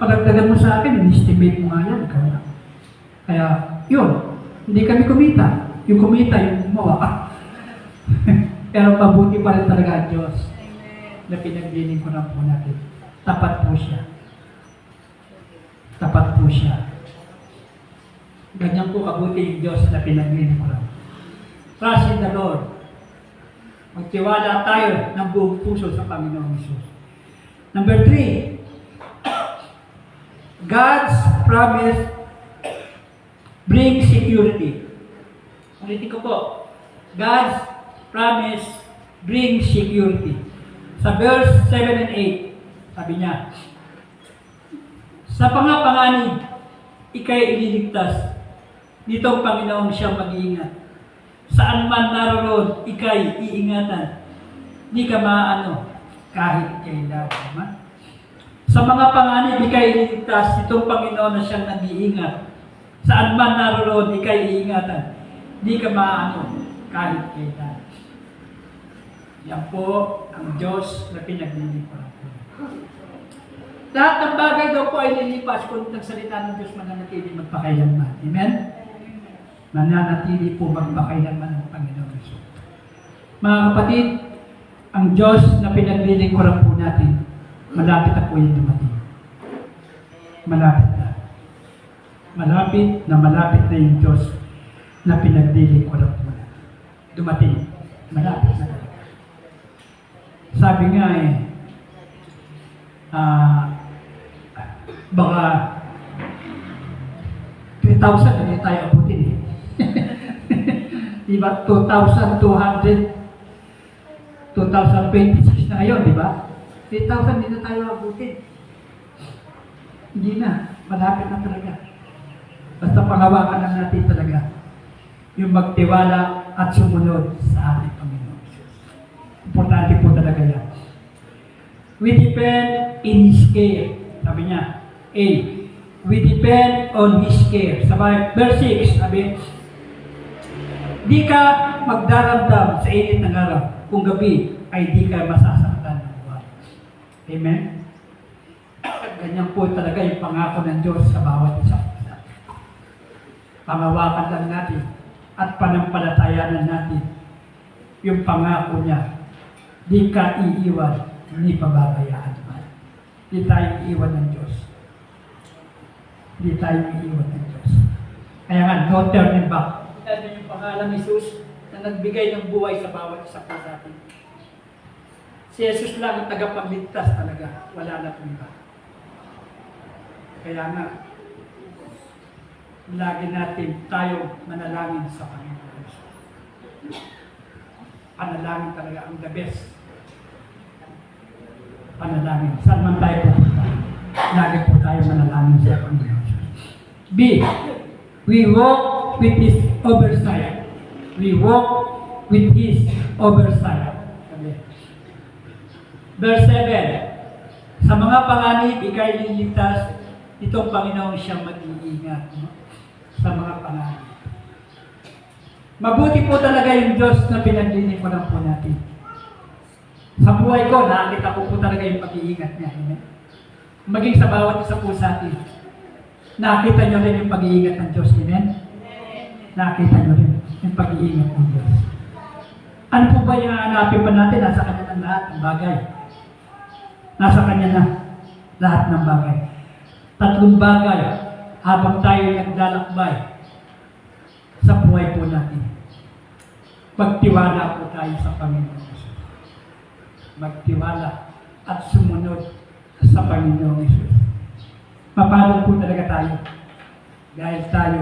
[SPEAKER 4] padagdagan mo sa akin, in-estimate mo nga yan. Kaya, yun. Hindi kami kumita. Yung kumita, yung gumawa. Pero mabuti pa rin talaga ang Diyos na pinagliling ko na po natin. Tapat po siya. Tapat po siya. Ganyan po kabuti yung Diyos na pinagliling ko na. Trust in the Lord. Magtiwala tayo ng buong puso sa Panginoong Isus. Number 3, God's promise brings security. Ulitin ko po. God's promise brings security. Sa verse 7 and 8, sabi niya, sa pangapanganib, ikay ililigtas. Dito ang Panginoon siyang mag-iingat. Saan man naroon, ikay iingatan. Di ka maano, kahit kailan. Sa mga panganib, ikay ililigtas. Dito ang Panginoon na siyang nag-iingat. Saan man naroon, ikay iingatan. Di ka maano, kahit kailan. Yan po ang Diyos na pinaglilipas. Lahat ng bagay daw po ay lilipas kung nagsalita ng Diyos mananatili magpakailanman. Amen? Mananatili po magpakailanman ng Panginoon Yesus. Mga kapatid, ang Diyos na pinaglilingkuran po natin, malapit na po yung dumating. Malapit na. Malapit na yung Diyos na pinaglilingkuran po na. Dumating. Malapit na talaga. Sabi nga baka 3,000 hindi tayo abutin eh. Diba? 2026 na ngayon, di ba? 3,000 hindi na tayo abutin. Hindi na. Malapit na talaga. Basta pangawakan lang natin talaga yung magtiwala at sumunod sa ating Panginoon. Importante po talaga yan. We depend in His care. Sabi niya, A. We depend on His care. Sabay, verse 6, sabi, di ka magdaramdam sa init ng araw kung gabi ay di ka masasaktan ng buwan. Amen? Ganyan po talaga yung pangako ng Diyos sa bawat isa. Pangawakan lang natin at panampalatayanan natin yung pangako niya. Di ka iiwan, ni pababayaan man. Di tayo iiwan ng Diyos. Di tayo iiwan ng Diyos. Kaya nga, no turning back. Yan yung pangalan ni Jesus na nagbigay ng buhay sa bawat isa po sa atin. Si Jesus lang ang tagapagligtas talaga. Wala na pong iba. Kaya nga, lagi natin tayo manalangin sa Panginoon. Panalangin talaga ang the best. Panalangin. Saan man tayo pupunta, lagi po tayo manalangin sa Panginoon. B. We walk with His oversight. We walk with His oversight. Verse 7. Sa mga panganib, ikay liligtas, itong Panginoon siyang mag-iingat. Sa mga panganib. Mabuti po talaga yung Diyos na pinaglilingkuran po natin. Sa buhay ko, nakakita ko po talaga yung pag-iingat niya. Amen? Maging sa bawat isa po sa atin. Nakita niyo rin yung pag-iingat ng Diyos. Amen? Nakita niyo rin yung pag-iingat ng Diyos. Ano po ba yung hanapin pa natin? Nasa Kanya na lahat ng bagay. Nasa Kanya na lahat ng bagay. 3 bagay habang tayo naglalakbay sa buhay po natin. Magtiwala po tayo sa Panginoon. Magtiwala at sumunod sa Panginoong Hesus. Mapalad po talaga tayo dahil tayo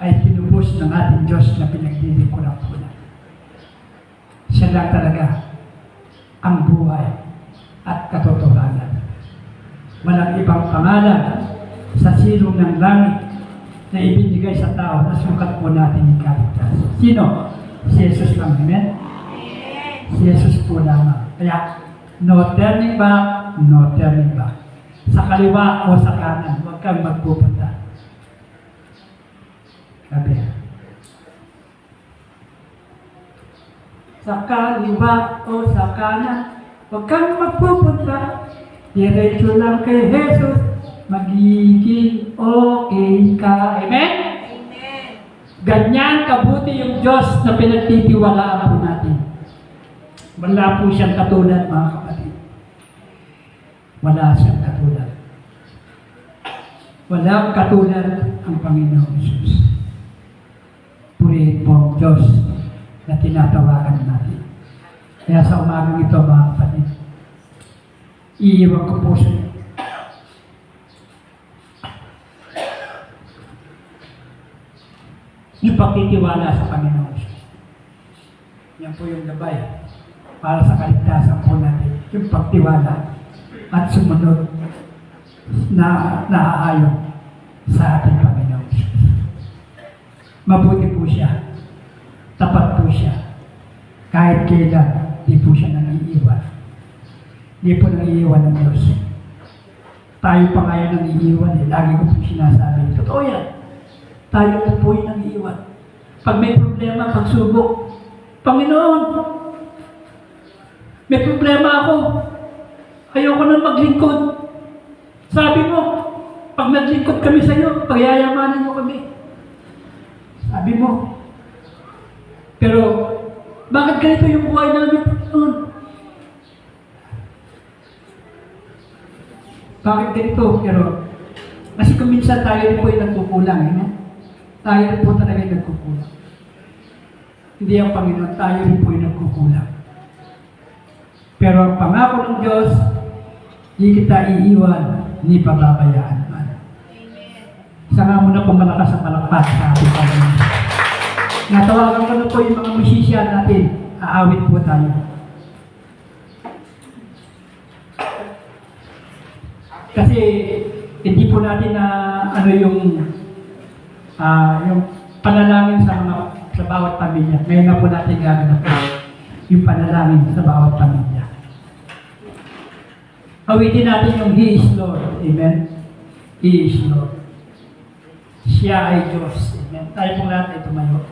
[SPEAKER 4] ay tinubos ng ating Diyos na pinaglilingkuran po natin. Siya lang talaga ang buhay at katotohanan. Walang ibang pangalan sa silong ng langit na ibinigay sa tao na sukat po natin ikaligtas. Sino? Si Jesus lang. Amen? Si Jesus po lamang. Kaya, no turning back, no turning back. Sa kaliwa o sa kanan, huwag kang magpupunta. Sabi. Sa kaliwa o sa kanan, huwag kang magpupunta. Diretso lang kay Jesus, magiging okay ka. Amen?
[SPEAKER 2] Amen.
[SPEAKER 4] Ganyan kabuti yung Diyos na pinagtitiwalaan po natin. Wala po siyang katulad, mga kapatid. Wala siyang katulad. Walang katulad ang Panginoong Jesus. Purihin po ang Diyos na tinatawagan natin. Kaya sa umagang ito, mga kapatid, iiwan ko po siya. Yung pagtitiwala sa Panginoon Jesus. Yan po yung gabay para sa kaligtasan po natin. Yung pagtiwala at sumunod na naaayon sa ating Panginoon Jesus. Mabuti po siya. Tapat po siya. Kahit kailan, di po siya nangiiwan. Di po nangiiwan ng Diyos. Tayo pa ngayon nangiiwan eh. Lagi ko po sinasabi. Totoo yan. Tayo na po yung nangiiwan. Pag may problema, pagsubok, Panginoon, may problema ako. Ayoko na maglingkod. Sabi mo, pag naglingkod kami sa iyo, pagyayamanan mo kami. Sabi mo. Pero, bakit ganito yung buhay namin, Panginoon? Bakit ganito? Pero, kasi kung minsan tayo rin po yung nagkukulang, tayo rin po talaga yung nagkukulang. hindi ang Panginoon, tayo rin po yung nagkukulang. Pero ang pangako ng Diyos, di kita iiwan, ni pababayaan man. Isa nga muna po malakas ang malakpat sa ating Panginoon. Natawagan ko na po yung mga musician natin. Aawit po tayo. Kasi hindi po natin na yung panalangin sa bawat pamilya. Ngayon na po natin gaganap po yung panalangin sa bawat pamilya. Awitin natin yung He is Lord. Amen? He is Lord. Siya ay Diyos. Amen? Tayo pong lahat ay tumayo.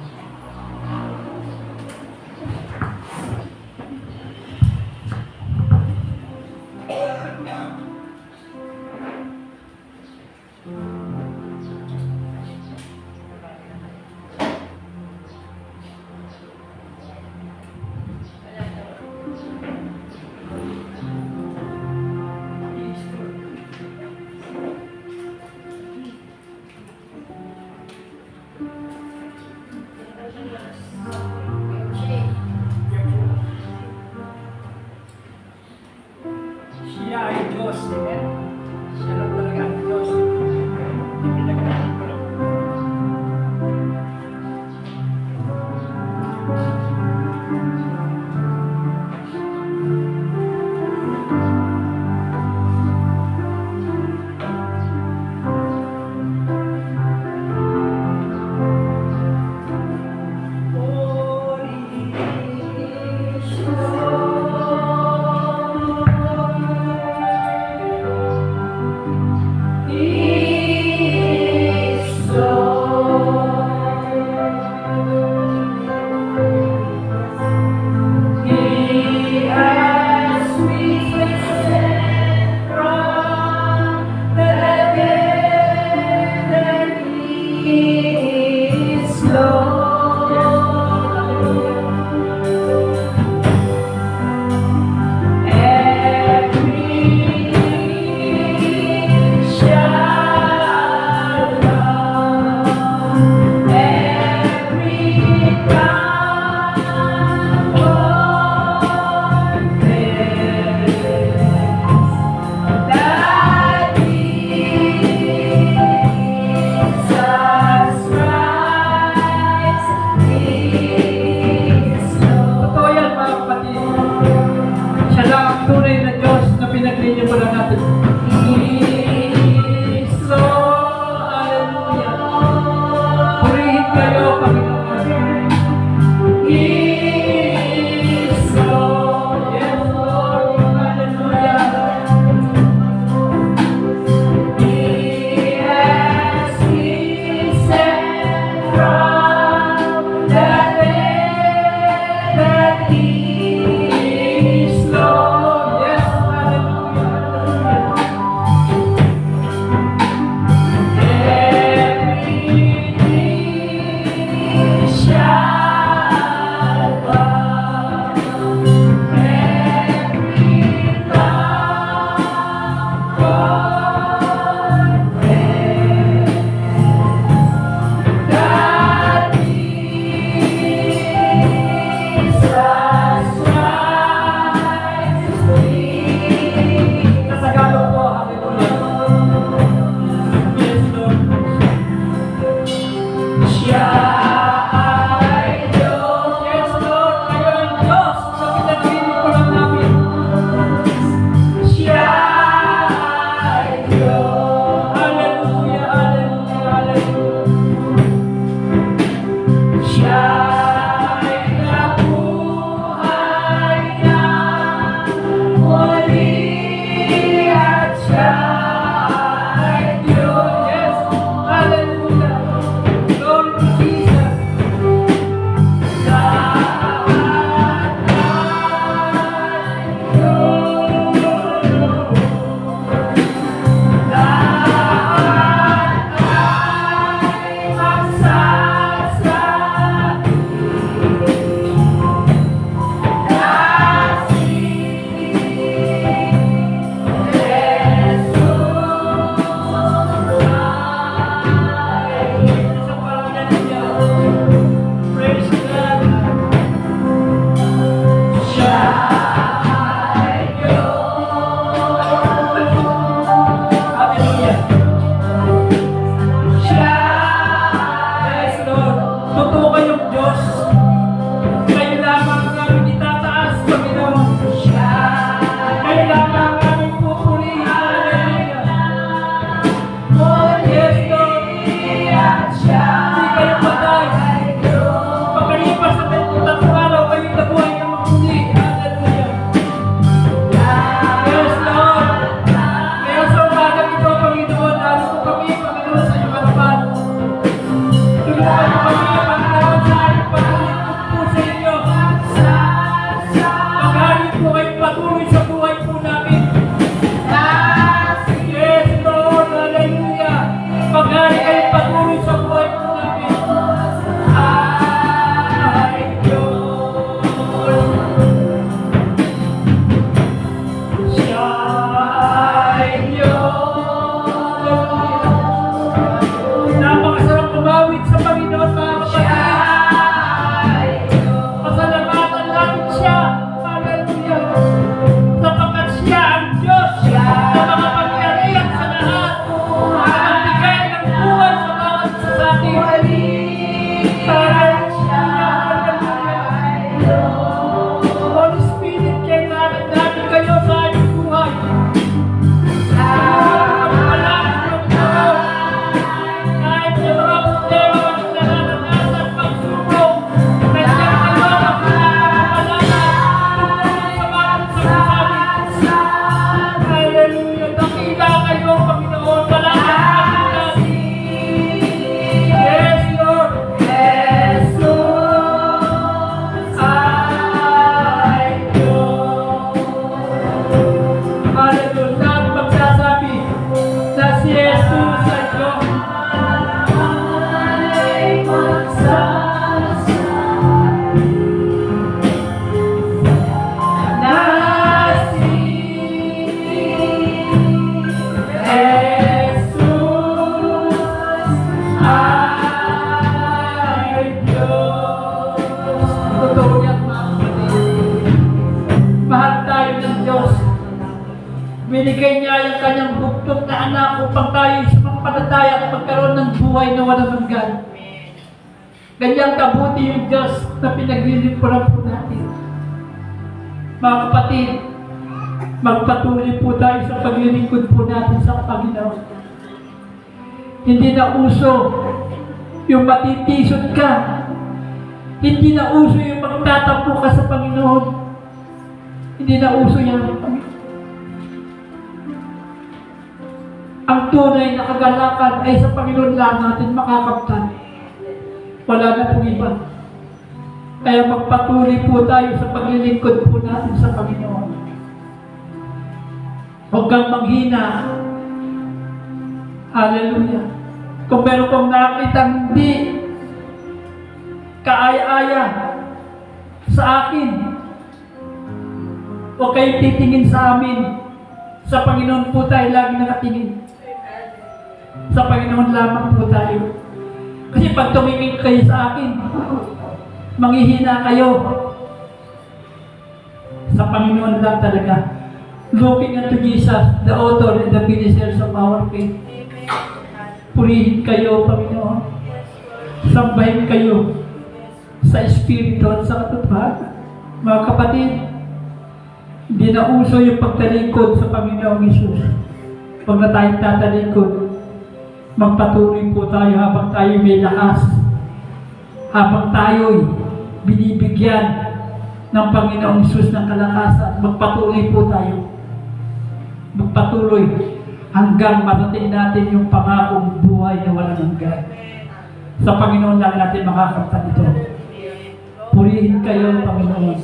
[SPEAKER 4] kanya-kanyang bugtong na anak upang tayo sa pampalataya at magkaroon ng buhay na walang hanggan. Ganyang kabuti yung Diyos na pinaglilingkuran po natin. Mga kapatid, magpatuloy po tayo sa paglilingkod po natin sa Panginoon. Hindi na uso yung matitisod ka. Hindi na uso yung magtatampo ka sa Panginoon. Hindi na uso yan. Ang tunay na kagalakan ay sa Panginoon lang natin makakamtan. Wala na pong iba. Kaya magpatuloy po tayo sa paglilingkod po natin sa Panginoon. Huwag kang manghina. Hallelujah. Kung meron kong nakitang hindi kaaya-aya sa akin, huwag kayong titingin sa amin. Sa Panginoon po tayo lagi nakatingin. Sa Panginoon lamang po tayo. Kasi pag tumingin kayo sa akin, manghihina kayo. Sa Panginoon lang talaga. Looking unto Jesus, the author and the finisher of our faith. Purihin kayo, Panginoon. Sambahin kayo sa Espiritu at sa katotohanan. Mga kapatid, hindi na uso yung pagtalingkod sa Panginoong Isus. Huwag na tayong tatalingkod. Magpatuloy po tayo habang tayo may lakas. Habang tayo'y binibigyan ng Panginoong Isus ng kalakasan, magpatuloy po tayo. Magpatuloy hanggang marating natin yung pangakong buhay na walang hanggan. Sa Panginoon lang natin makakamtan ito. Purihin kayo, Panginoon.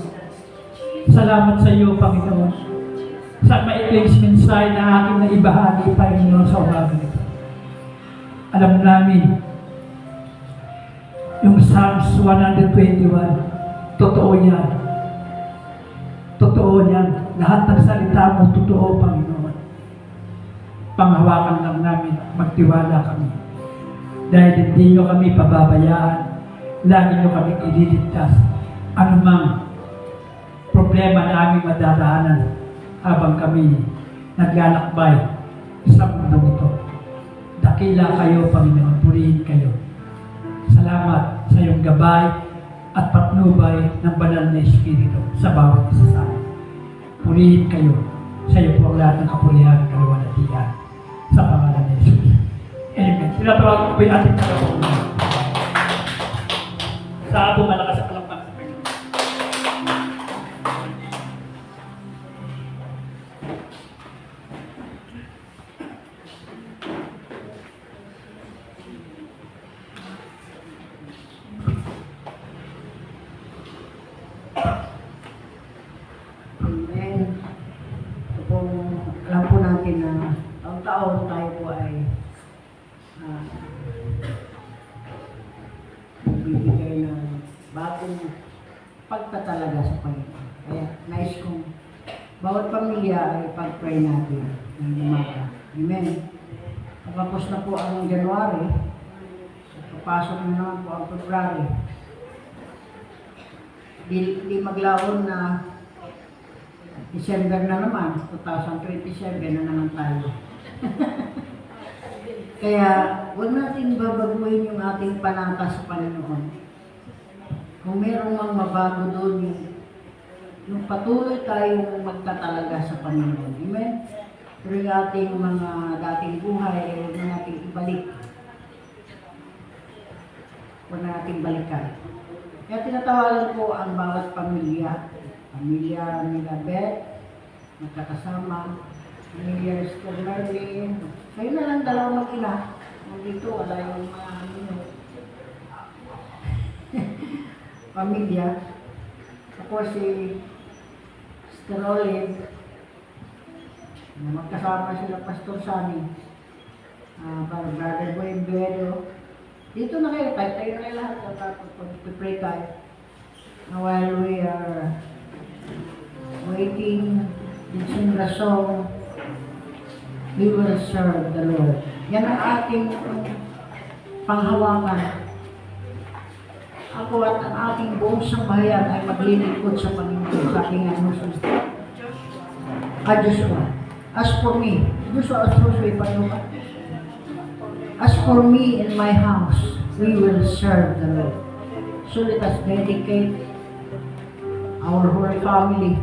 [SPEAKER 4] Salamat sa iyo, Panginoon. Sa maikling mensahe na aking naibahagi, Panginoon, sa umaga nito. Alam namin, yung Psalms 121, totoo yan. Totoo yan. Lahat ng salita mo, totoo, Panginoon. Panghawakan lang namin, magtiwala kami. Dahil hindi nyo kami pababayaan, lagi nyo kami ililigtas. Anumang problema na aming madadaanan habang kami naglalakbay sa mundong ito. Dakila kayo, Panginoon, purihin kayo. Salamat sa iyong gabay at patnubay ng banal na Espiritu sa bawat isa sa amin. Purihin kayo sa iyo po ang lahat ng kapurihan, kaluwalhatian sa pangalan ni Jesus. Amen. Tinatawag ko po yung ating kalapag sa atong malakas sa kalapag sa Panginoon.
[SPEAKER 5] Amen. Ito pong alam po natin na taon-taon tayo po ay bibigay ng bagong pagtatalaga sa Panginoon. Kaya nais kong bawat pamilya ay pag-pray natin ng umaga. Amen. Tapos na po ang January. Papasok na naman po ang February. Di maglaon na December na naman, 2027 na naman tayo. Kaya, huwag natin babaguhin yung ating panata sa Panginoon. Kung merong mang mabago doon, yung patuloy tayong magtatalaga sa Panginoon. Amen? Pero yung ating mga dating buhay, huwag na natin ibalik. Huwag na natin balikan. Kaya tinatawagan ko ang bawat pamilya. Pamilya nila Beth, magkakasama. Pamilya Mr. Merlin. Kayo na lang dalawang mag-ina. Nandito, wala yung mga pamilya. Ako si Mr. Olive. Magkasama sila Pastor Sunny. Para Brother Boy Bedo. Dito na kayo, tayo na kayo lahat. Pag-pray tayo. While we are waiting to sing the song, we will serve the Lord. Yan ang ating panghawakan. Ako at ang ating buong sambahayan ay maglilingkod sa Panginoon sa ating anusos. Joshua. As for me, gusto as for pa. As for me and my house, we will serve the Lord. So let us dedicate our whole family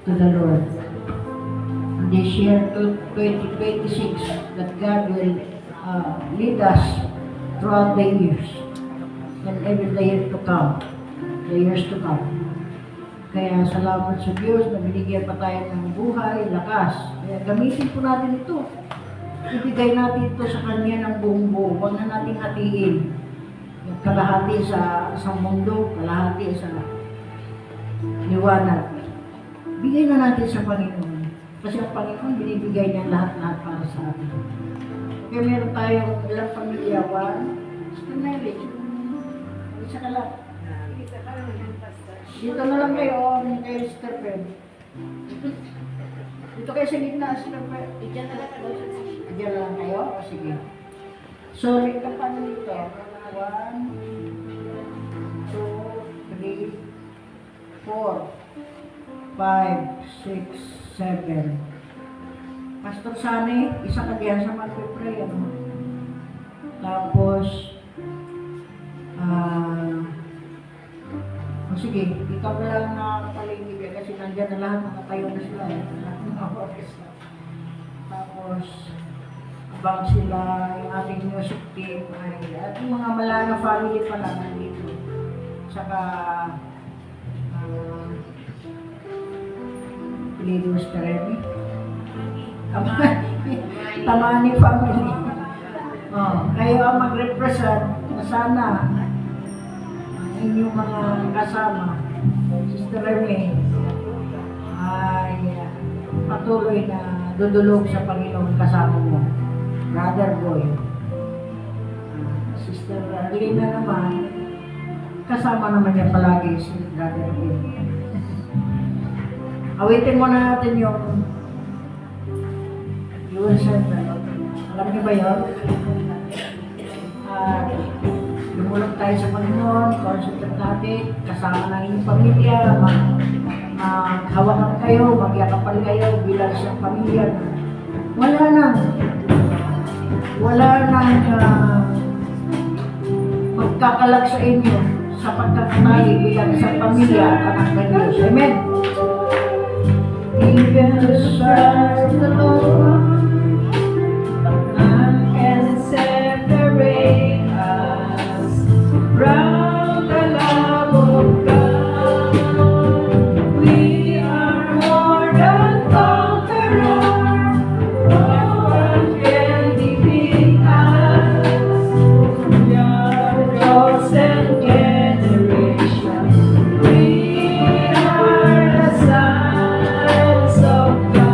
[SPEAKER 5] to the Lord. And this year, 2026, that God will lead us throughout the years and even the years to come. Kaya salamat sa Diyos na binigyan pa tayo ng buhay, lakas. Kaya gamitin po natin ito. Ibigay natin ito sa Kanya ng buong buo. Huwag na natin hatiin. Yung kalahati sa isang mundo, kalahati sa liwanag. Bigay na natin sa Panginoon. Kasi ang Panginoon binibigay niya lahat-lahat para sa atin. Kaya meron tayong ilang pamilya. Sister Mary, isa ka lang. Dito na lang kayo, kay Sister Fred. Dito kayo sa gitna, Sister Fred. Diyan na lang kayo? O sige. So, ito pa nito. 1, 2, 3, 4, 5, 6, 7. Pastor Sani, isa ka diyan sa magpipray, ano? Tapos, sige, ikaw na lang na paligid kasi nandyan na lahat, nakatayo na sila. Tapos, abang sila, yung ating music team, at yung mga Malana family pala nandito. Saka, Leaders Karemi. Tamani family. Kayo ang mag-represent na sana inyong mga kasama, Sister Remy, ay patuloy na dudulog sa Panginoon kasama mo. Brother Boy. Sister Arlena naman, kasama naman niya palagi si Brother Boy. Awitin muna natin yung Yun Center. Alam niyo ba yun? Lumulog tayo sa Panginoon, concentrate natin, kasama ng inyong pamilya, maghawakan kayo, magyakapan kayo bilang isang pamilya. Wala nang magkakalag sa inyo sa pagkakatali bilang isang pamilya at anak ng Diyos. Amen? Even the stars, the Lord,
[SPEAKER 3] None can separate us from the love of God. We are more than conquerors. No one can defeat us. We are the chosen generation. We are the sons of God.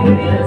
[SPEAKER 2] Serve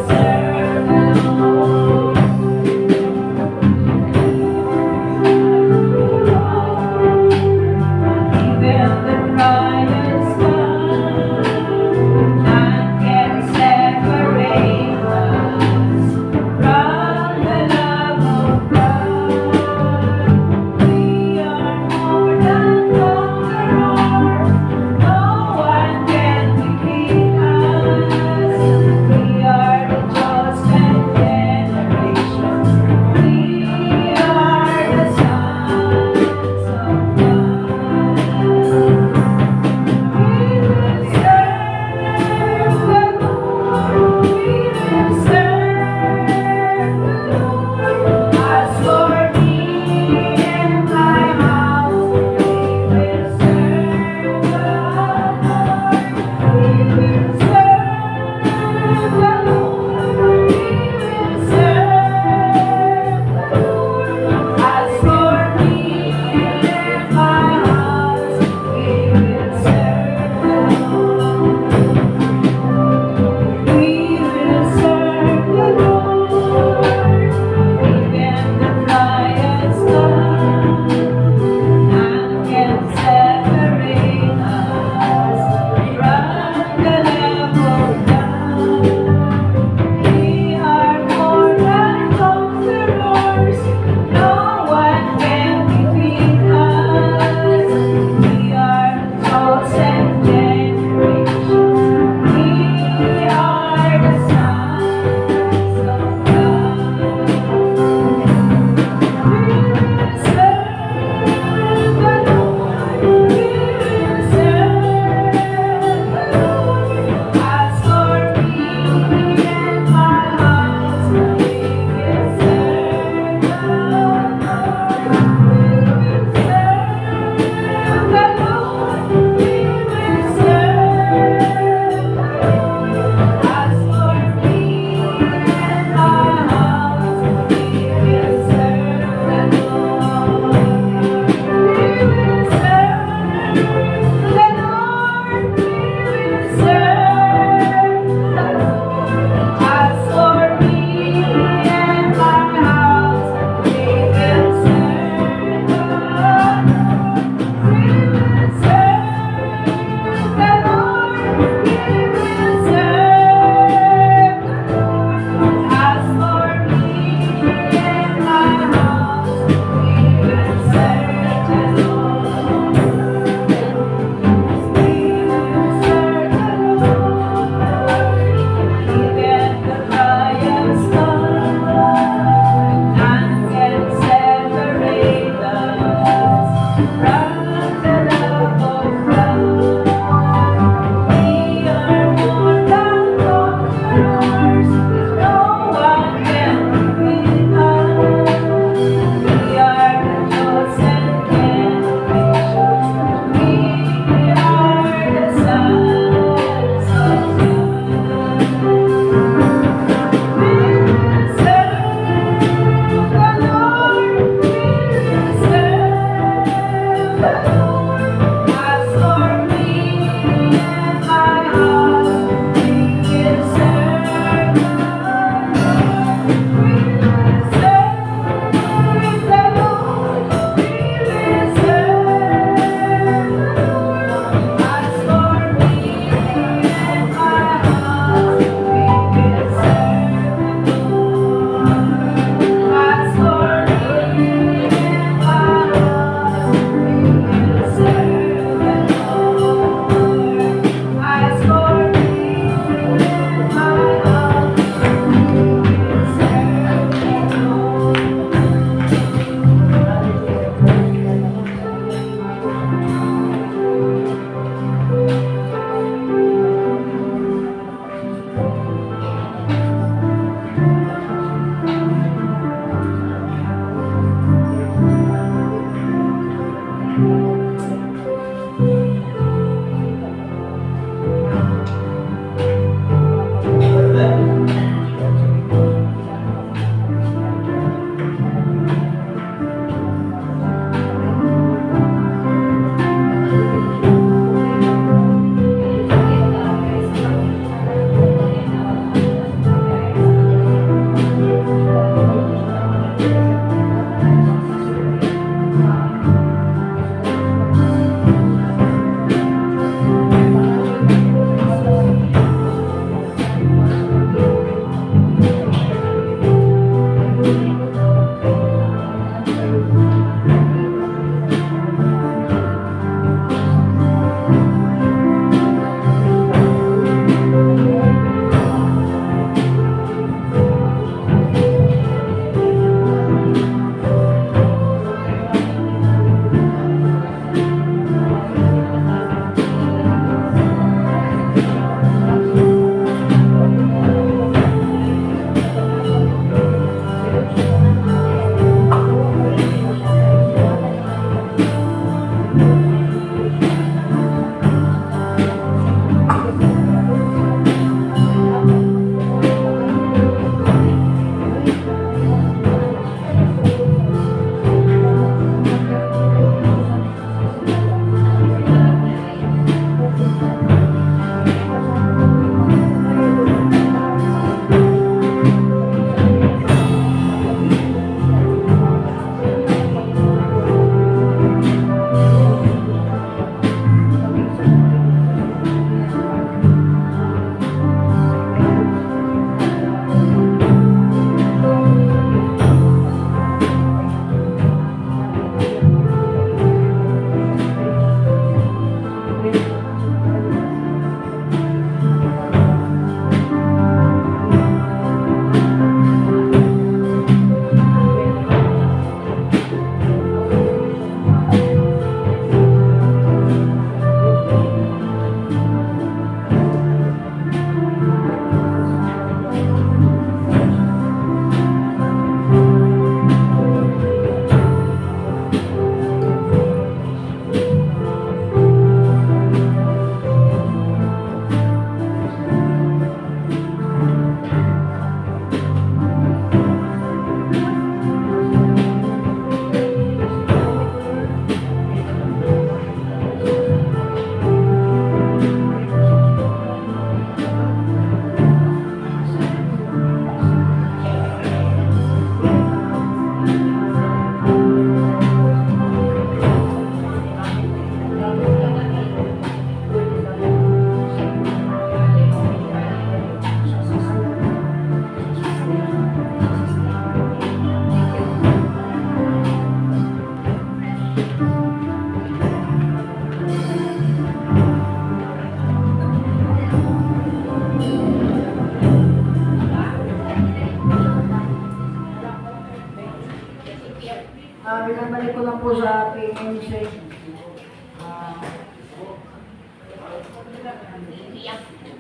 [SPEAKER 5] ibalik ko lang po sa ating MC.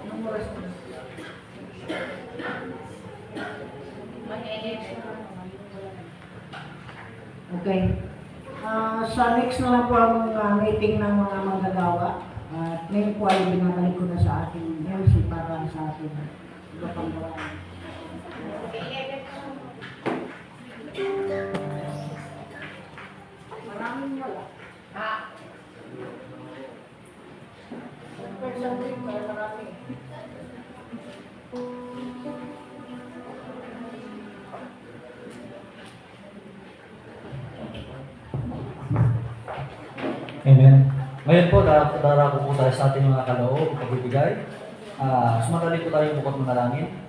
[SPEAKER 5] Anong oras na? Okay. Sa next na lang po ang meeting ng mga manggagawa. At ngayon po ay binabalik ko na sa ating MC para sa ating iba pang gawain. Maraming wala. Marami.
[SPEAKER 1] Amen. Ngayon po, darako po tayo sa ating mga kaloob, pagbibigay. Sumadali po tayo bukod manalangin.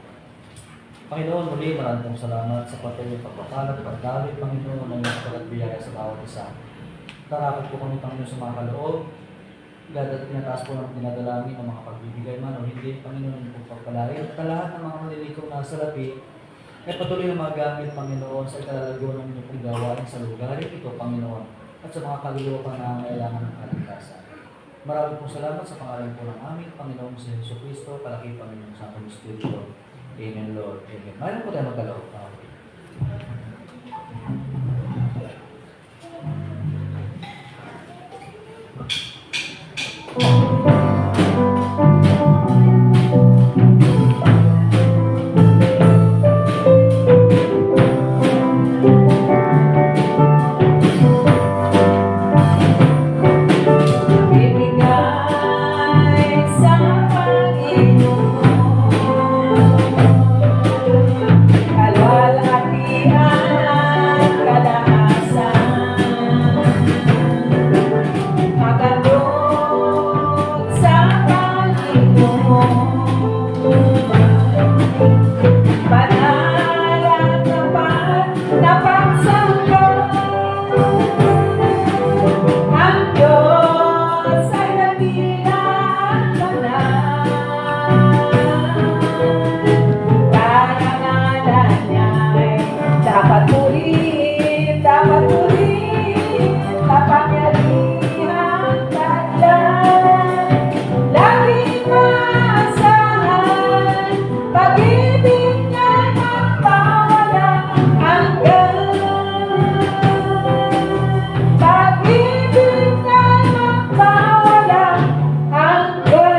[SPEAKER 1] Panginoon, muli maraming pong salamat sa patuloy pagpapalat, pagdali, Panginoon, ng iyong pagkatbiyaya sa bawat isa. Darakot po kami, Panginoon, sa mga kaloob. God, at tinataas po ng dinadalangin ng mga pagbibigay man o hindi, Panginoon, ang pong pagpalain. At lahat ng mga malilikom na salapi, ay patuloy na magamit, Panginoon, sa ikalalago ng inyong pong gawain sa lugar ito, Panginoon, at sa mga kaluluwa pa na kailangan ng kaligtasan. Maraming po salamat sa pangalan po ng aming Panginoong si Jesu Cristo, palaki Panginoong Santong Espiritu. Amen, Lord. Amen. Mayroon po tayo magdalaw.
[SPEAKER 3] Bibigay sa Panginoon kalwalhatian, kalakasan, magalog sa Panginoon, banal at tapat na pagsamba. Ang Diyos ay nabilang banal, karangalan niya'y dapat purihin, kapangyarihan taglan, laging maasahan, pag-ibig niya'y magpawalang hanggan. Pag-ibig niya'y magpawalang hanggan.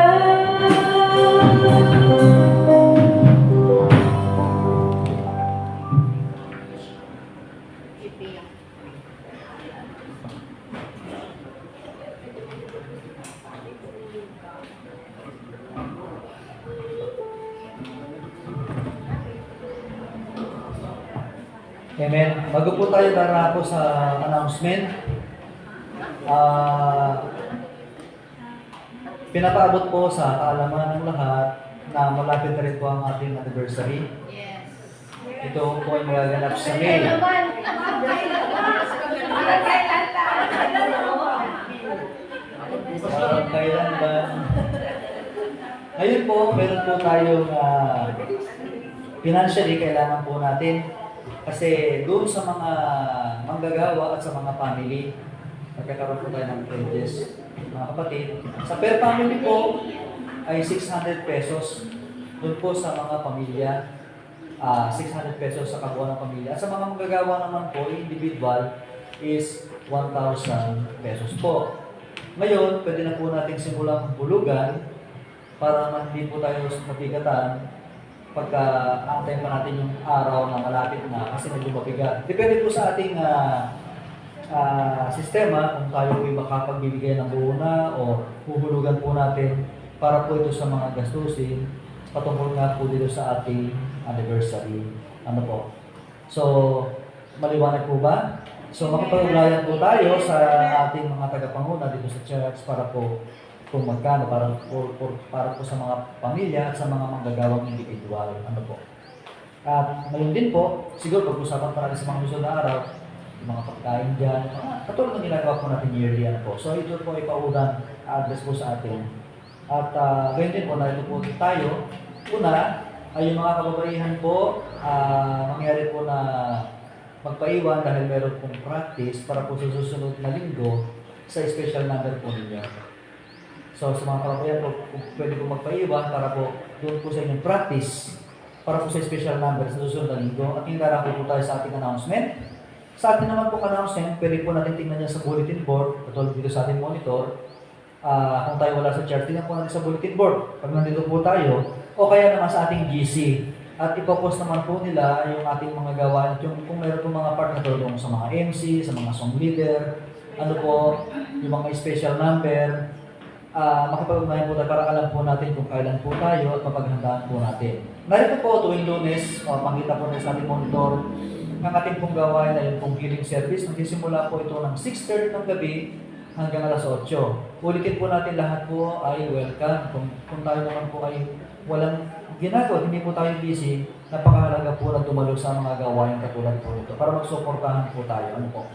[SPEAKER 1] Amen. Bago po tayo darako sa announcement, pinapaabot po sa kaalaman ng lahat na malapit na rin po ang ating anniversary.
[SPEAKER 6] Yes.
[SPEAKER 1] Ito po ay magaganap sa May. Kailan ba? Ngayon po, meron po tayong financially kailangan po natin kasi doon sa mga manggagawa at sa mga family, nagkakaroon po tayo ng pledges, mga kapatid. Sa per family po ay 600 pesos. Doon po sa mga pamilya, 600 pesos sa kabuuan ng pamilya. At sa mga manggagawa naman po, individual, is 1,000 pesos po. Ngayon, pwede na po natin simulang hulugan para hindi po tayo mabigatan pagka antayin pa natin yung araw na malapit na kasi medyo mabigat. Depende po sa ating sistema kung tayo po makapagbibigay ng buo na o huhulugan po natin para po ito sa mga gastusin patungkol nga po dito sa ating anniversary. Ano po? So, maliwanag po ba? So, makipag-ugnayan po tayo sa ating mga tagapanguna dito sa church para po kung magkano para po sa mga pamilya at sa mga manggagawang individual. Ano po? At ngayon din po, siguro pag-usapan pa natin sa mga gusto na araw, yung mga pagkain dyan, katulad ng ginagawa po natin yearly. Ano po? So, ito po ay paulang address po sa atin. At ngayon din po, narito po tayo. Una, ay yung mga kababaihan po, mangyari po na magpaiwan dahil meron pong practice para po sa susunod na linggo sa special number po ninyo. So sa mga kababayan po, kung pwede po magpaiwan para po doon po sa inyong practice para po sa special number sa susunod na linggo. At yung darang po tayo sa ating announcement. Sa ating naman po announcement, pwede po natin tingnan yan sa bulletin board, katulad dito sa ating monitor. Kung tayo wala sa chart, tingnan po natin sa bulletin board pag nandito po tayo, o kaya naman sa ating GC. At ipopost naman po nila yung ating mga gawain, yung kung meron po mga part na tulong sa mga MC, sa mga song leader, ano po, yung mga special number, makipag-ugnayan po tayo para alam po natin kung kailan po tayo at mapaghandaan po natin. Narito po tuwing Lunes, makita po na sa ating monitor, ang ating pong gawain ay yung pong healing service. Nagsisimula po ito ng 6:30 ng gabi hanggang alas 8. Ulitin po natin lahat po ay welcome. Kung tayo naman po ay walang ginagawa, hindi po tayo busy, napakahalaga po na dumalo sa mga gawain katulad po ito para magsuportahan po tayo. Ano po?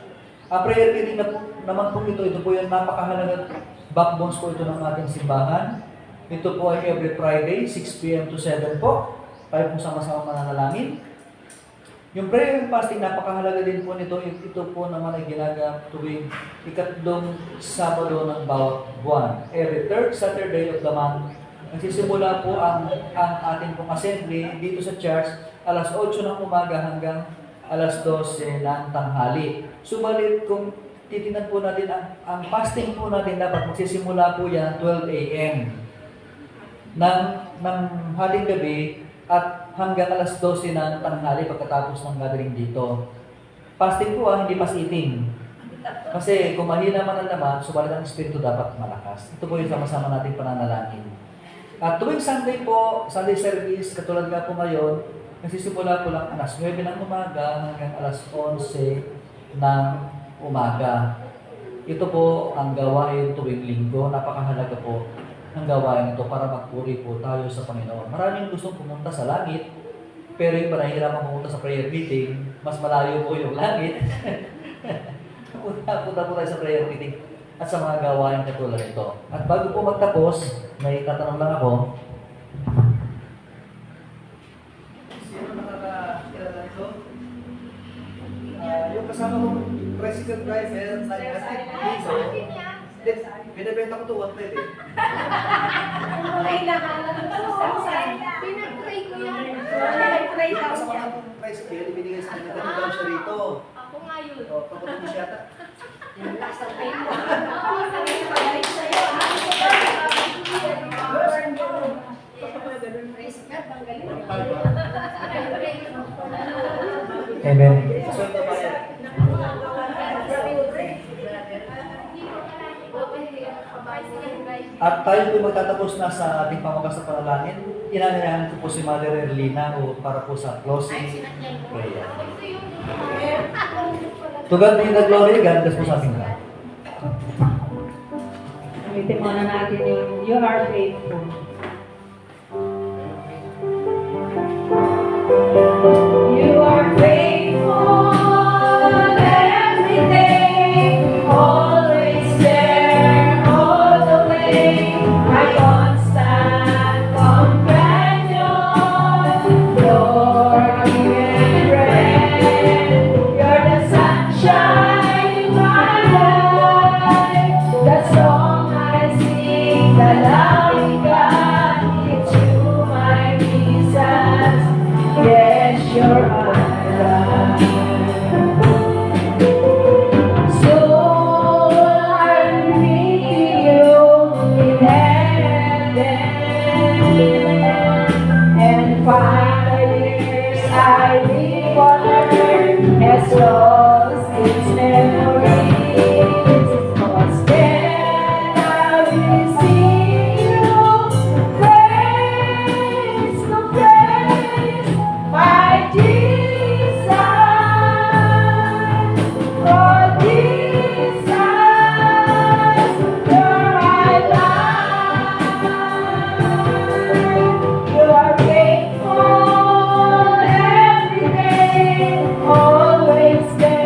[SPEAKER 1] Prayer meeting na po, naman po ito po yung napakahalaga backbones po ito ng ating simbahan. Ito po ay every Friday, 6 p.m. to 7 po. Tayo pong sama-sama mananalangin. Yung prayer and fasting, napakahalaga din po nito. Ito po naman ay ginagawa tuwing ikatlong Sabado ng bawat buwan. Every third Saturday of the month. Nagsisimula po ang ating pong assembly dito sa church alas 8 ng umaga hanggang alas 12 ng tanghali. Subalit kung titingnan po natin ang fasting po natin, dapat magsisimula po yan 12 a.m. ng haling gabi at hanggang alas 12 ng tanghali pagkatapos ng gathering dito. Fasting po hindi fast eating. Kasi kung mahina man ang laman, subalit ang espiritu dapat malakas. Ito po yung sama-sama nating pananalangin. At tuwing Sunday po, Sunday service, katulad nga po ngayon, nagsisimula po lang alas 9 ng umaga hanggang alas 11 ng umaga. Ito po ang gawain tuwing linggo. Napakahalaga po ang gawain ito para magpuri po tayo sa Panginoon. Maraming gustong pumunta sa langit, pero yung panahirapan pumunta sa prayer meeting, mas malayo po yung langit. Punta po tayo sa prayer meeting at sa mga gawain katulad ito. At bago po magtapos, may tatanong lang ako. Sino nakakilala ito? Yung kasama kong tricycle driver, binibenta ko ito 1 eh.
[SPEAKER 6] Pinag-try ko yan. Pinag-try daw
[SPEAKER 1] Kasama
[SPEAKER 6] siya.
[SPEAKER 1] kong tricycle, ibinigay sa kanya, ganun daw siya rito.
[SPEAKER 6] Ako nga yun.
[SPEAKER 1] O, papunta mo siya ata.
[SPEAKER 6] Last of pain mo. Oo, sabi ko pagaling sa'yo. Praise God, ang galing.
[SPEAKER 1] Amen. Sweldo ba yan? At tayo po magtatapos na sa ating pamagas na panalangin. Inanayahan ko po si Mother Erlina para po sa closing prayer. To God be the glory, God bless po sa ating lahat.
[SPEAKER 3] Ulitin muna natin yung You Are Faithful. You are faithful every day, always there, all the way, my constant companion, your given friend, you're the sunshine in my life, the song I sing, the loving God, it's you my Jesus. Yes, you're alive. So I'll meet you in heaven, and 5 years I live on earth has lost its memories. 'Cause then I will see you face to face. My Jesus, oh Jesus, you're my life. You are faithful every day, always there.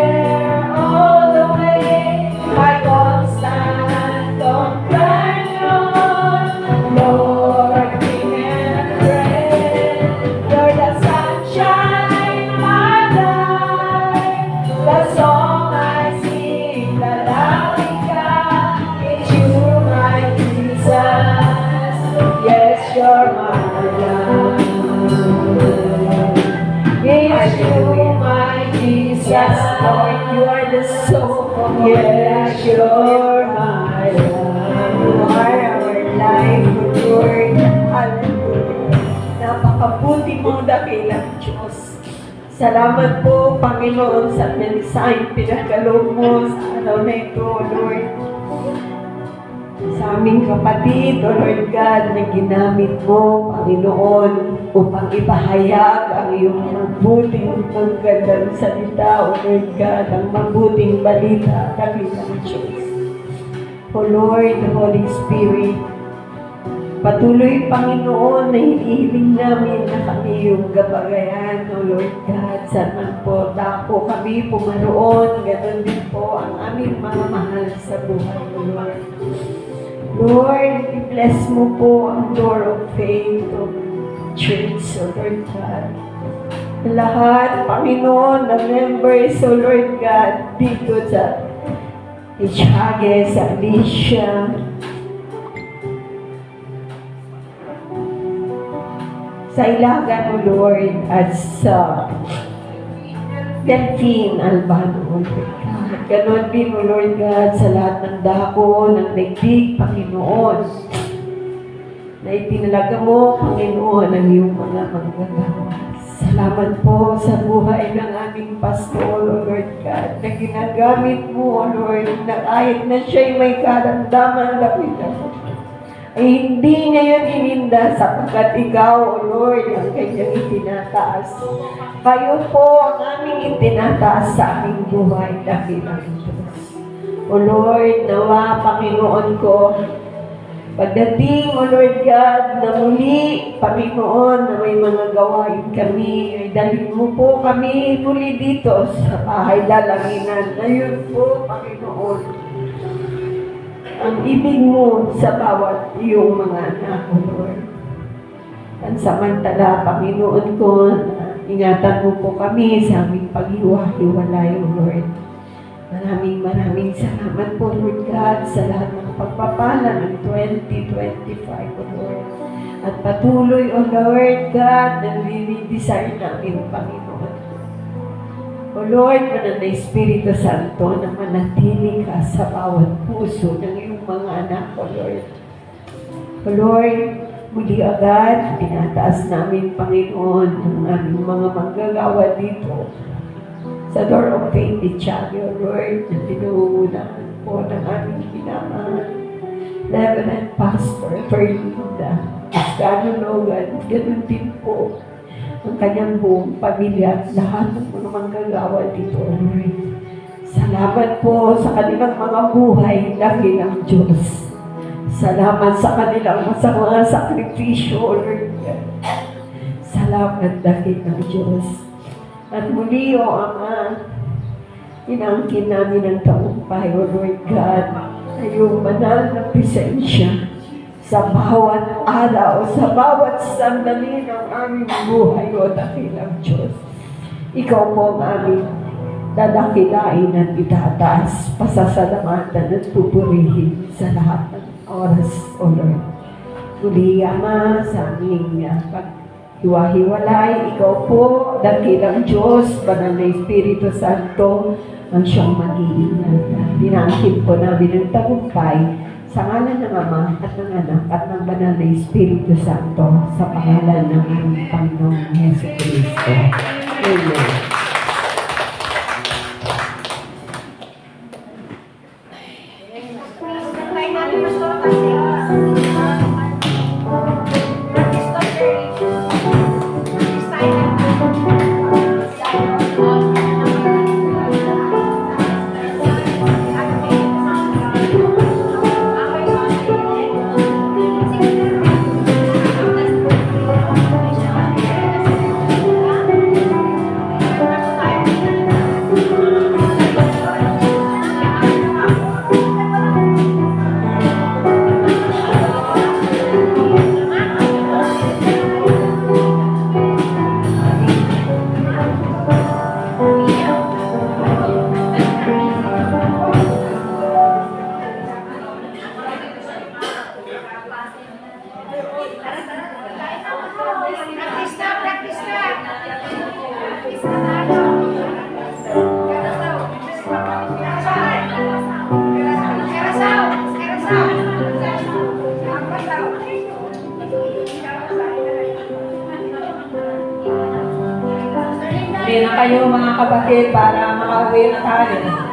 [SPEAKER 2] Jesus, Lord, you are the soul of yes, your my love. You are our life, Lord. Hallelujah. Napakabuti mo, dakilang Diyos. Salamat po, Panginoon, sa mensaheng pinagkaloob mo sa araw na ito, Lord. Sa aming kapatid, O Lord God, na ginamit mo, Panginoon, upang ipahayag ang iyong mabuting magandang salita, O Lord God, ang mabuting balita, dakilang Diyos. O Lord, the Holy Spirit, patuloy, Panginoon, na hinihiling namin na kami yung gabagayan, O Lord God. Saan man po dako kami pumaroon, ganoon din po ang aming mga mahal sa buhay, O Lord. Lord, i-bless mo po ang door of faith of church, O Lord God. Lahat, Panginoon, na members, O Lord God, dito sa Ichage, sa Alicia, sa Ilagan, O Lord, at sa Delphine Albano, O Lord God. Ganon din, O Lord God, sa lahat ng dako, ng daigdig, Panginoon, na itinalaga mo, Panginoon, ang iyong mga manggagawa. Salamat po sa buhay ng aming pastor, O Lord God, na ginagamit mo, O Lord, na kahit na siya'y may karamdaman, lapit-lapit, ay hindi niya yun ininda sapagkat ikaw, O Lord, ang kanyang itinataas. Kayo po ang aming itinataas sa aming buhay, dakilang Diyos. O Lord, nawa, Panginoon ko, pagdating, O Lord God, na muli, Panginoon, na may mga gawain kami, ay dalhin mo po kami muli dito sa bahay dalanginan. Ngayon po, Panginoon, ang ibig mo sa bawat iyong mga anak, O Lord. Pansamantala, Panginoon ko, ingatan mo po kami sa aming paghiwa-hiwalay, O Lord. Maraming salamat po, Lord God, sa lahat ng pagpapala ng 2025, O Lord. At patuloy, O Lord God, na desire namin, Panginoon. O Lord, na Espiritu Santo, na manatili ka sa bawat puso ng iyong mga anak, O Lord. O Lord, muli agad, tinataas namin, Panginoon, ang aming mga manggagawa dito sa Door of Faith ni Tiago, O Lord, na pinuunahan po ng aming pinamahal. Reverend Pastor Ferlinda, Pastor Logan, ganun din po ang kanyang buong pamilya at lahat ng mga manggagawa dito, O Lord. Salamat po sa kanilang mga buhay, dakilang Diyos. Salamat sa kanilang mga sakripisyo, O Lord. Salamat, dakilang Diyos. At muli, O Ama, inangkin namin ang tagumpay, O Lord God, na iyong banal na presensya sa bawat araw, sa bawat sandali ng aming buhay, O dakilang Diyos. Ikaw po ang aming dadakilain at itataas, pasasalamatan at pupurihin sa lahat ng oras, O Lord. Muli, Ama, sa aming paghiwa-hiwalay, ikaw po, dakilang Diyos, banal na Espiritu Santo, ang siyang mag-iingat. Dinangkin po namin ang tagumpay sa ngalan ng Ama at ng Anak at ng Banal na Espiritu Santo sa pangalan ng aming Panginoong Hesus Kristo. Amen.
[SPEAKER 3] Ready na kayo mga kapatid para makauwi na tayo.